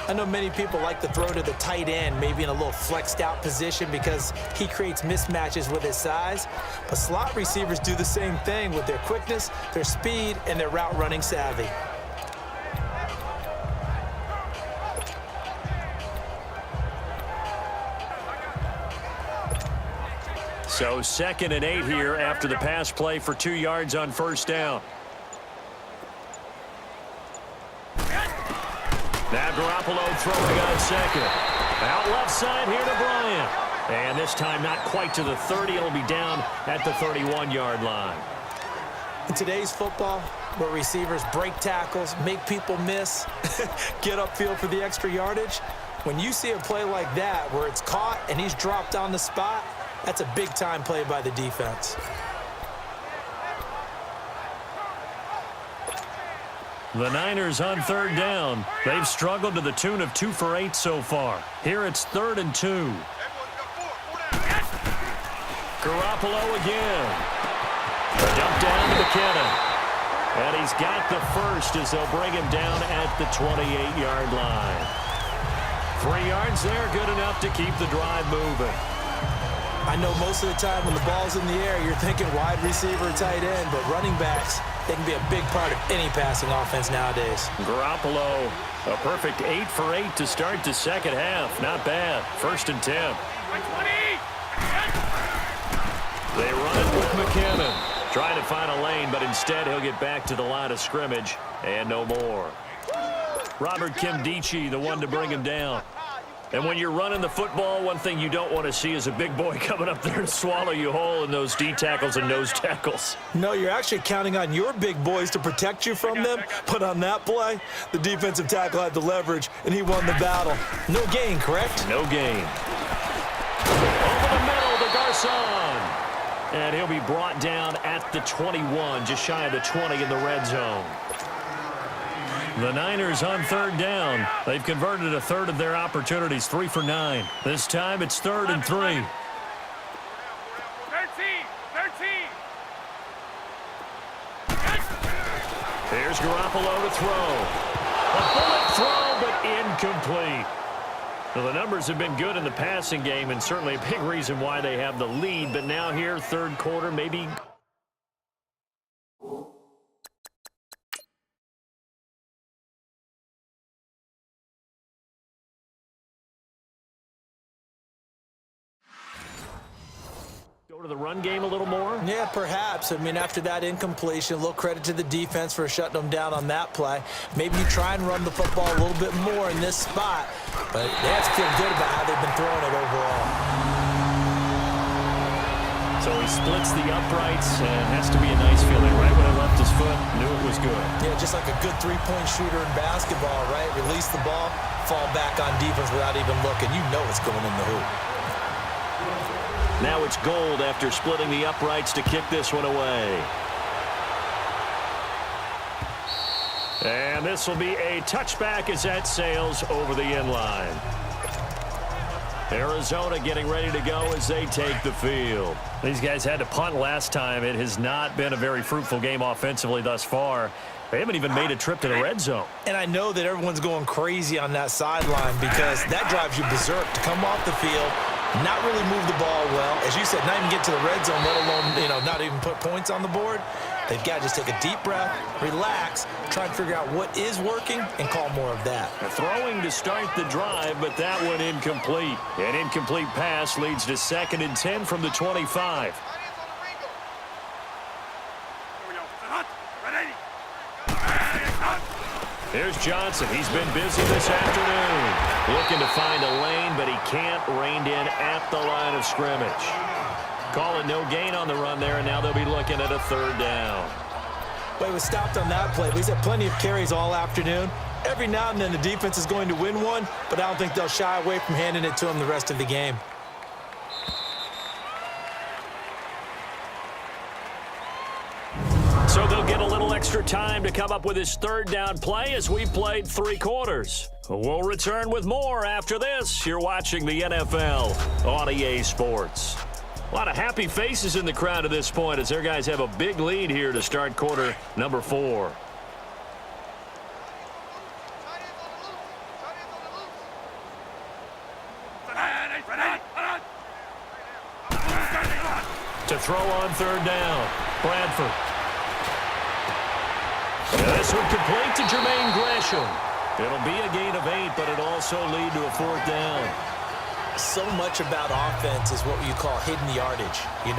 I know many people like to throw to the tight end, maybe in a little flexed out position because he creates mismatches with his size. But slot receivers do the same thing with their quickness, their speed, and their route running savvy. So 2nd and 8 here after the pass play for 2 yards on first down. Now Garoppolo throwing on 2nd. Out left side here to Bryant. And this time not quite to the 30. It'll be down at the 31-yard line. In today's football, where receivers break tackles, make people miss, get upfield for the extra yardage, when you see a play like that where it's caught and he's dropped on the spot, that's a big-time play by the defense. The Niners on third down. They've struggled to the tune of 2 for 8 so far. Here it's 3rd and 2. Garoppolo again. Dump down to McKinnon. And he's got the first as they'll bring him down at the 28-yard line. 3 yards there, good enough to keep the drive moving. I know most of the time when the ball's in the air, you're thinking wide receiver, tight end, but running backs, they can be a big part of any passing offense nowadays. Garoppolo, a perfect 8 for 8 to start the second half. Not bad. 1st and 10. They run it with McKinnon. Trying to find a lane, but instead he'll get back to the line of scrimmage and no more. Robert Kimdichie, the one to bring him down. And when you're running the football, one thing you don't want to see is a big boy coming up there and swallow you whole in those D tackles and nose tackles. No, you're actually counting on your big boys to protect you from them. But on that play, the defensive tackle had the leverage, and he won the battle. No gain, correct? No gain. Over the middle to Garcon. And he'll be brought down at the 21, just shy of the 20 in the red zone. The Niners on third down. They've converted a third of their opportunities, 3 for 9. This time it's 3rd and 3. 13. Here's Garoppolo to throw. A bullet throw, but incomplete. Well, the numbers have been good in the passing game, and certainly a big reason why they have the lead. But now here, third quarter, maybe... Go to the run game a little more? Yeah, perhaps. I mean, after that incompletion, a little credit to the defense for shutting them down on that play. Maybe you try and run the football a little bit more in this spot, but they have to feel good about how they've been throwing it overall. So he splits the uprights, and has to be a nice feeling. Right when it left his foot, knew it was good. Yeah, just like a good three-point shooter in basketball, right? Release the ball, fall back on defense without even looking. You know it's going in the hoop. Now it's Gold after splitting the uprights to kick this one away. And this will be a touchback as that sails over the end line. Arizona getting ready to go as they take the field. These guys had to punt last time. It has not been a very fruitful game offensively thus far. They haven't even made a trip to the red zone. And I know that everyone's going crazy on that sideline because that drives you berserk to come off the field, not really move the ball well. As you said, not even get to the red zone, let alone, not even put points on the board. They've got to just take a deep breath, relax, try and figure out what is working, and call more of that. Throwing to start the drive, but that one incomplete. An incomplete pass leads to 2nd and 10 from the 25. Here's Johnson. He's been busy this afternoon. Looking to find a lane, but he can't. Reined in at the line of scrimmage. Call it no gain on the run there, and now they'll be looking at a 3rd down. Well, he was stopped on that play. He's had plenty of carries all afternoon. Every now and then the defense is going to win one, but I don't think they'll shy away from handing it to him the rest of the game. So they'll get a little extra time to come up with his 3rd down play as we played 3 quarters. We'll return with more after this. You're watching the NFL on EA Sports. A lot of happy faces in the crowd at this point as their guys have a big lead here to start quarter number 4. To throw on 3rd down, Bradford. This one complete to Jermaine Gresham. It'll be a gain of 8, but it'll also lead to a 4th down. So much about offense is what you call hidden yardage. You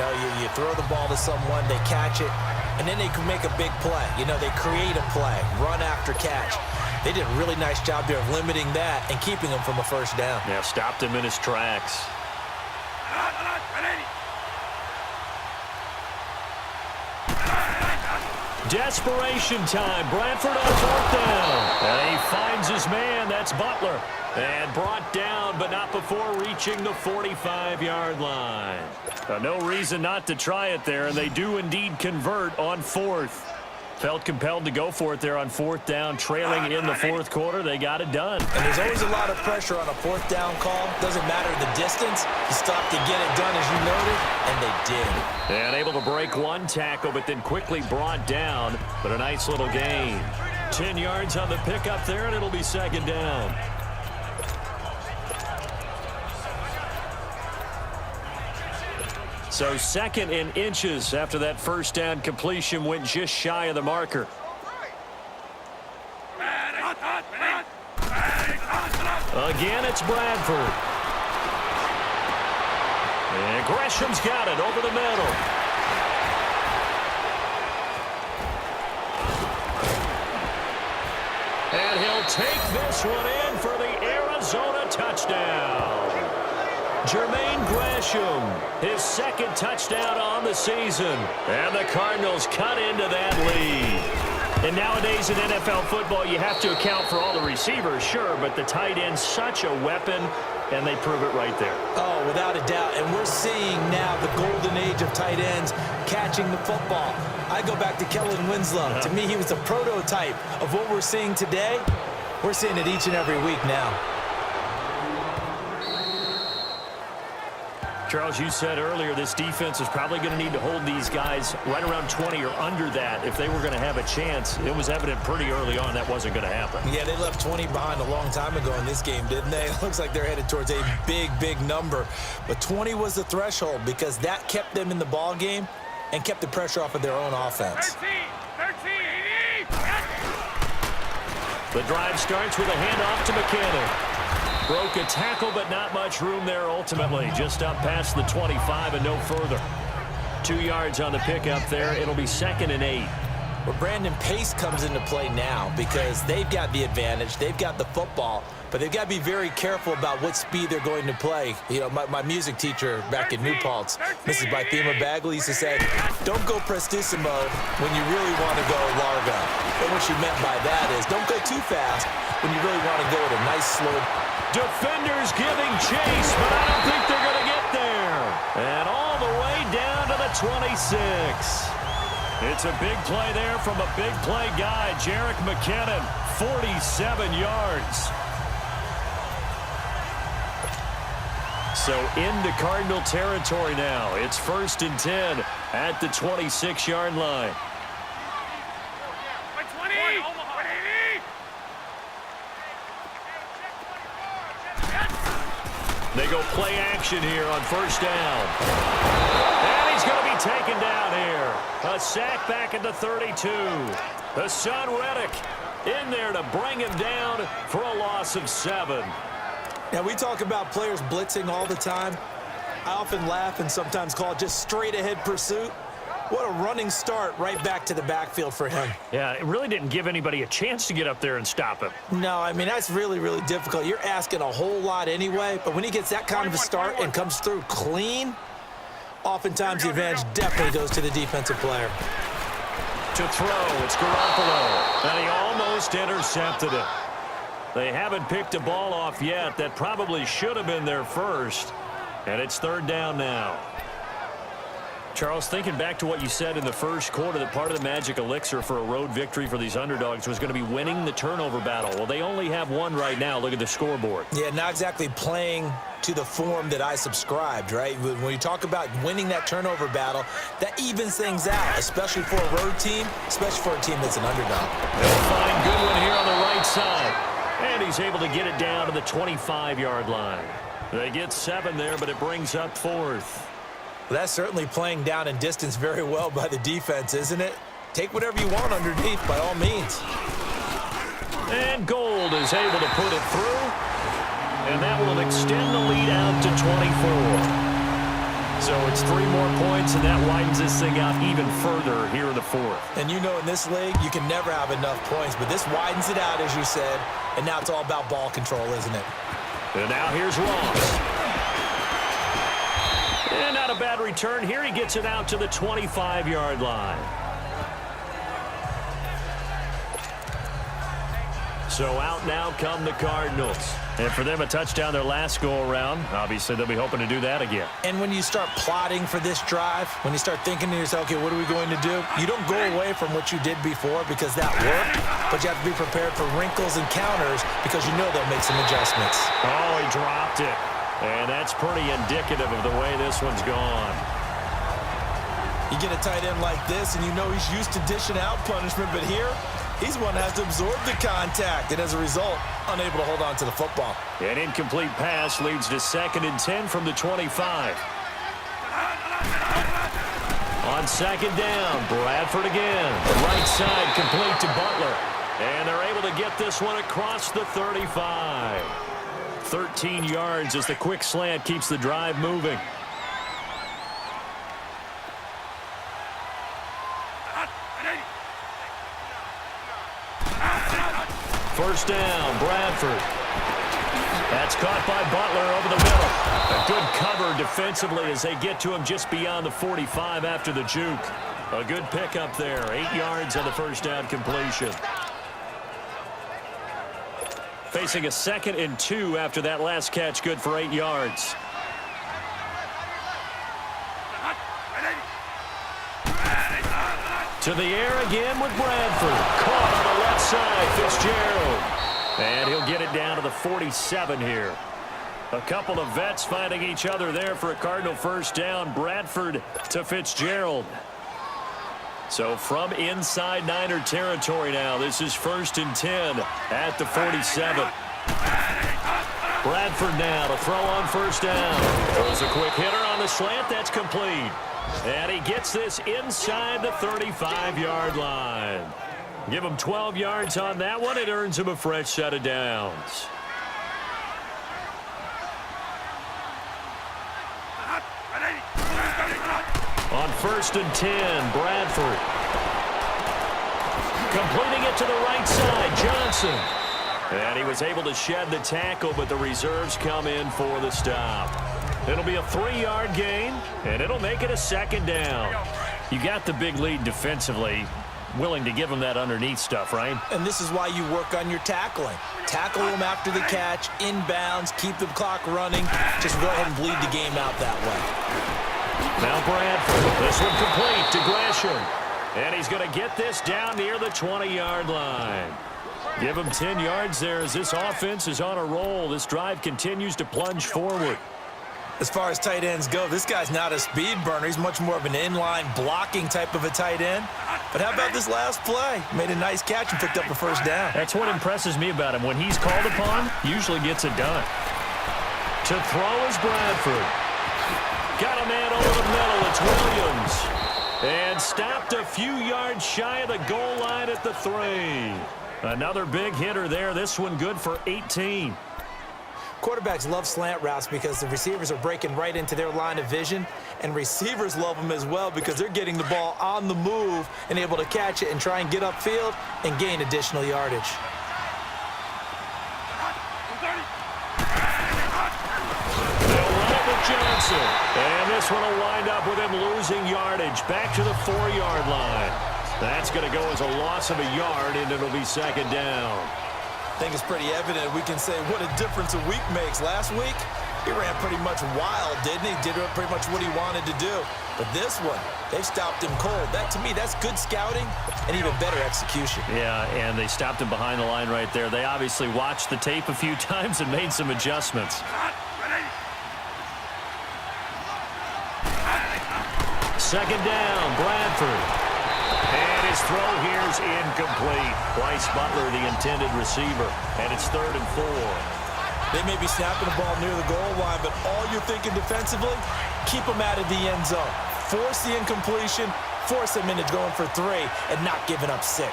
throw the ball to someone, they catch it, and then they can make a big play. They create a play, run after catch. They did a really nice job there of limiting that and keeping him from a 1st down. Yeah, stopped him in his tracks. Desperation time. Bradford on fourth down. And he finds his man. That's Butler. And brought down, but not before reaching the 45-yard line. No reason not to try it there, and they do indeed convert on fourth. Felt compelled to go for it there on fourth down, trailing in the fourth quarter. They got it done. And there's always a lot of pressure on a fourth down call. Doesn't matter the distance. You stop to get it done, as you noted, and they did. And able to break one tackle, but then quickly brought down. But a nice little gain. 10 yards on the pickup there, and it'll be second down. So second in inches after that first down completion went just shy of the marker. Again, it's Bradford. And Gresham's got it over the middle. And he'll take this one in for the Arizona touchdown. Jermaine Gresham, his second touchdown on the season. And the Cardinals cut into that lead. And nowadays in NFL football, you have to account for all the receivers, sure, but the tight end's such a weapon, and they prove it right there. Oh, without a doubt. And we're seeing now the golden age of tight ends catching the football. I go back to Kellen Winslow. To me, he was the prototype of what we're seeing today. We're seeing it each and every week now. Charles, you said earlier this defense is probably going to need to hold these guys right around 20 or under that if they were going to have a chance. It was evident pretty early on that wasn't going to happen. Yeah, they left 20 behind a long time ago in this game, didn't they? It looks like they're headed towards a big, big number. But 20 was the threshold because that kept them in the ball game and kept the pressure off of their own offense. 13, The drive starts with a handoff to McKinnon. Broke a tackle, but not much room there ultimately. Just up past the 25 and no further. 2 yards on the pickup there. It'll be 2nd and 8. Well, Brandon, pace comes into play now because they've got the advantage. They've got the football, but they've got to be very careful about what speed they're going to play. You know, my music teacher back in New Paltz, Mrs. Bythema Bagley, used to say, don't go prestissimo when you really want to go largo. And what she meant by that is don't go too fast when you really want to go at a nice slow. Defenders giving chase, but I don't think they're going to get there. And all the way down to the 26. It's a big play there from a big play guy, Jerick McKinnon, 47 yards. So into Cardinal territory now. It's 1st and 10 at the 26-yard line. They go play action here on first down. And he's going to be taken down here. A sack back at the 32. Hassan Reddick in there to bring him down for a loss of 7. Now, we talk about players blitzing all the time. I often laugh and sometimes call it just straight-ahead pursuit. What a running start right back to the backfield for him. Yeah, it really didn't give anybody a chance to get up there and stop him. No, I mean, that's really, really difficult. You're asking a whole lot anyway, but when he gets that kind of a start and comes through clean, oftentimes the advantage definitely goes to the defensive player. To throw, it's Garoppolo, and he almost intercepted it. They haven't picked a ball off yet. That probably should have been their first, and it's 3rd down now. Charles, thinking back to what you said in the first quarter, that part of the magic elixir for a road victory for these underdogs was going to be winning the turnover battle. Well, they only have one right now. Look at the scoreboard. Yeah, not exactly playing to the form that I subscribed, right? When you talk about winning that turnover battle, that evens things out, especially for a road team, especially for a team that's an underdog. They'll find Goodwin here on the right side. And he's able to get it down to the 25-yard line. They get 7 there, but it brings up 4th. Well, that's certainly playing down in distance very well by the defense, isn't it? Take whatever you want underneath, by all means. And Gold is able to put it through. And that will extend the lead out to 24. So it's 3 more points, and that widens this thing out even further here in the 4th. And you know in this league, you can never have enough points, but this widens it out, as you said, and now it's all about ball control, isn't it? And now here's Ross. And not a bad return here. He gets it out to the 25-yard line. So out now come the Cardinals. And for them, a touchdown their last go-around. Obviously, they'll be hoping to do that again. And when you start plotting for this drive, when you start thinking to yourself, okay, what are we going to do? You don't go away from what you did before because that worked, but you have to be prepared for wrinkles and counters because you know they'll make some adjustments. Oh, he dropped it. And that's pretty indicative of the way this one's gone. You get a tight end like this, and you know he's used to dishing out punishment, but here, he's one that has to absorb the contact, and as a result, unable to hold on to the football. An incomplete pass leads to 2nd and 10 from the 25. On 2nd down, Bradford again. The right side complete to Butler. And they're able to get this one across the 35. 13 yards as the quick slant keeps the drive moving. First down, Bradford. That's caught by Butler over the middle. A good cover defensively as they get to him just beyond the 45 after the juke. A good pickup there. 8 yards on the first down completion. Facing a 2nd and 2 after that last catch, good for 8 yards. To the air again with Bradford. Caught on the left side, Fitzgerald. And he'll get it down to the 47 here. A couple of vets finding each other there for a Cardinal first down. Bradford to Fitzgerald. So from inside Niner territory now, this is 1st and 10 at the 47. Bradford now to throw on first down. Throws a quick hitter on the slant. That's complete. And he gets this inside the 35-yard line. Give him 12 yards on that one. It earns him a fresh set of downs. On 1st and 10, Bradford. Completing it to the right side, Johnson. And he was able to shed the tackle, but the reserves come in for the stop. It'll be a 3-yard gain, and it'll make it a 2nd down. You got the big lead defensively. Willing to give him that underneath stuff, right? And this is why you work on your tackling. Tackle them after the catch, inbounds, keep the clock running. Just go ahead and bleed the game out that way. Now Bradford, this one complete to Gresham. And he's going to get this down near the 20-yard line. Give him 10 yards there as this offense is on a roll. This drive continues to plunge forward. As far as tight ends go, this guy's not a speed burner. He's much more of an inline blocking type of a tight end. But how about this last play? Made a nice catch and picked up a first down. That's what impresses me about him. When he's called upon, usually gets it done. To throw is Bradford. Got a man over the middle. It's Williams. And stopped a few yards shy of the goal line at the 3. Another big hitter there. This one good for 18. Quarterbacks love slant routes because the receivers are breaking right into their line of vision, and receivers love them as well because they're getting the ball on the move and able to catch it and try and get upfield and gain additional yardage. They'll run it with Johnson, and this one will wind up with him losing yardage back to the 4-yard line. That's going to go as a loss of a yard, and it'll be 2nd down. I think it's pretty evident. We can say what a difference a week makes. Last week, he ran pretty much wild, didn't he? Did pretty much what he wanted to do. But this one, they stopped him cold. That, to me, that's good scouting and even better execution. Yeah, and they stopped him behind the line right there. They obviously watched the tape a few times and made some adjustments. 2nd down, Bradford. And his throw here is incomplete. Bryce Butler, the intended receiver. And it's 3rd and 4. They may be snapping the ball near the goal line, but all you're thinking defensively, keep them out of the end zone. Force the incompletion, force them into going for 3, and not giving up 6.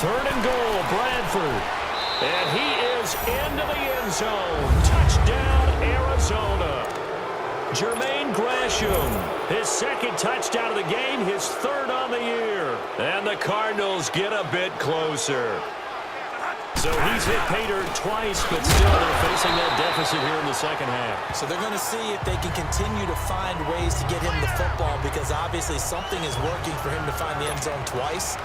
3rd and goal, Bradford. And he is into the end zone. Touchdown, Arizona. Jermaine Gresham, his 2nd touchdown of the game, his 3rd on the year. And the Cardinals get a bit closer. So he's hit pay dirt twice, but still they're facing that deficit here in the 2nd half. So they're going to see if they can continue to find ways to get him the football because obviously something is working for him to find the end zone twice.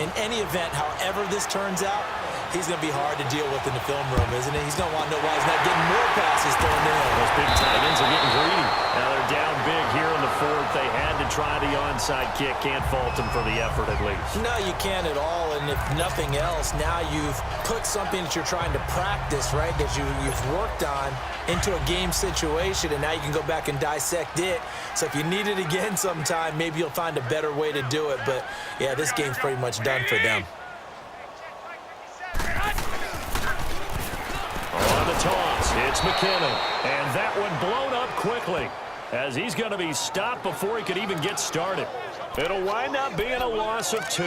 In any event, however this turns out, he's going to be hard to deal with in the film room, isn't he? He's going to want to know why he's not getting more passes thrown to him. Those big tight ends are getting greedy. Now they're down big here in the fourth. They had to try the onside kick. Can't fault them for the effort at least. No, you can't at all. And if nothing else, now you've put something that you're trying to practice, right, that you've worked on into a game situation, and now you can go back and dissect it. So if you need it again sometime, maybe you'll find a better way to do it. But, yeah, this game's pretty much done for them. On the toss, it's McKinnon. And that one blown up quickly as he's going to be stopped before he could even get started. It'll wind up being a loss of 2,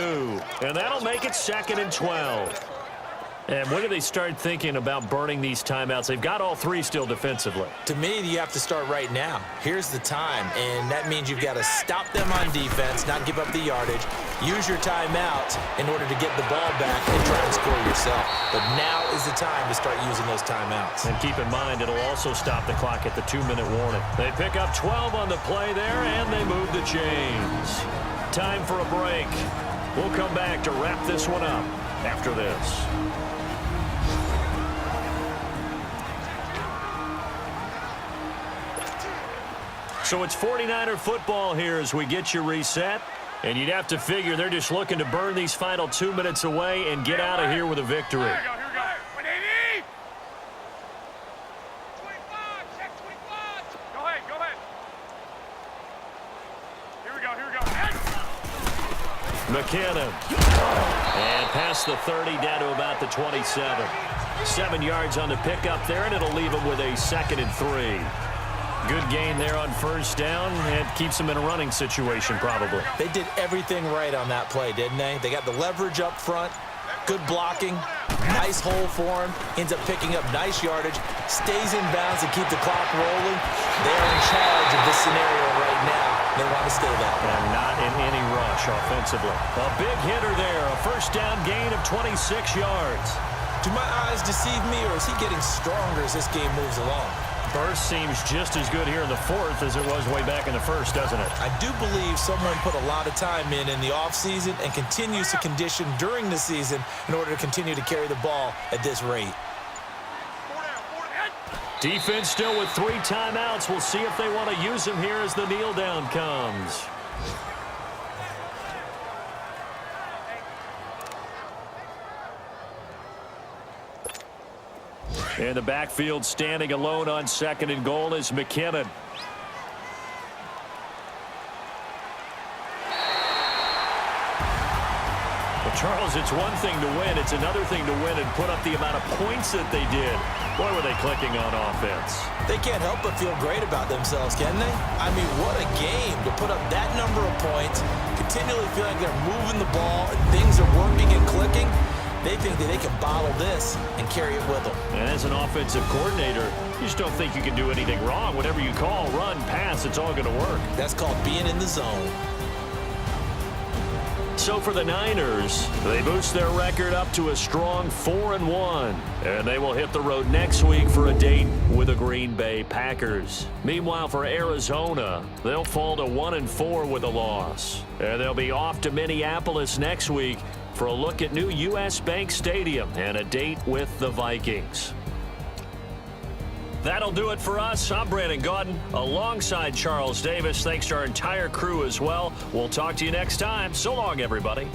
and that'll make it 2nd and 12. And when do they start thinking about burning these timeouts? They've got all 3 still defensively. To me, you have to start right now. Here's the time, and that means you've got to stop them on defense, not give up the yardage, use your timeout in order to get the ball back and try and score yourself. But now is the time to start using those timeouts. And keep in mind, it'll also stop the clock at the 2-minute warning. They pick up 12 on the play there, and they move the chains. Time for a break. We'll come back to wrap this one up after this. So it's 49er football here as we get you reset. And you'd have to figure they're just looking to burn these final 2 minutes away and get out of here with a victory. Here we go, here we go. 180! 25, check 25. Go ahead, go ahead. Here we go, here we go. McKinnon. And past the 30, down to about the 27. 7 yards on the pickup there, and it'll leave him with a 2nd and 3. Good gain there on first down, and keeps them in a running situation probably. They did everything right on that play, didn't they? They got the leverage up front, good blocking, nice hole for him, ends up picking up nice yardage, stays in bounds to keep the clock rolling. They are in charge of this scenario right now. They want to stay that way. And not in any rush offensively. A big hitter there, a first down gain of 26 yards. Do my eyes deceive me, or is he getting stronger as this game moves along? Burst seems just as good here in the fourth as it was way back in the first, doesn't it? I do believe someone put a lot of time in the offseason and continues to condition during the season in order to continue to carry the ball at this rate. Defense still with 3 timeouts. We'll see if they want to use them here as the kneel down comes. In the backfield, standing alone on 2nd and goal is McKinnon. Well, Charles, it's one thing to win. It's another thing to win and put up the amount of points that they did. Boy, were they clicking on offense. They can't help but feel great about themselves, can they? I mean, what a game to put up that number of points, continually feeling like they're moving the ball and things are working and clicking. They think that they can bottle this and carry it with them. And as an offensive coordinator, you just don't think you can do anything wrong. Whatever you call, run, pass, it's all going to work. That's called being in the zone. So for the Niners, they boost their record up to a strong 4-1. And they will hit the road next week for a date with the Green Bay Packers. Meanwhile, for Arizona, they'll fall to 1-4 with a loss. And they'll be off to Minneapolis next week for a look at new U.S. Bank Stadium and a date with the Vikings. That'll do it for us. I'm Brandon Gaudin alongside Charles Davis. Thanks to our entire crew as well. We'll talk to you next time. So long, everybody.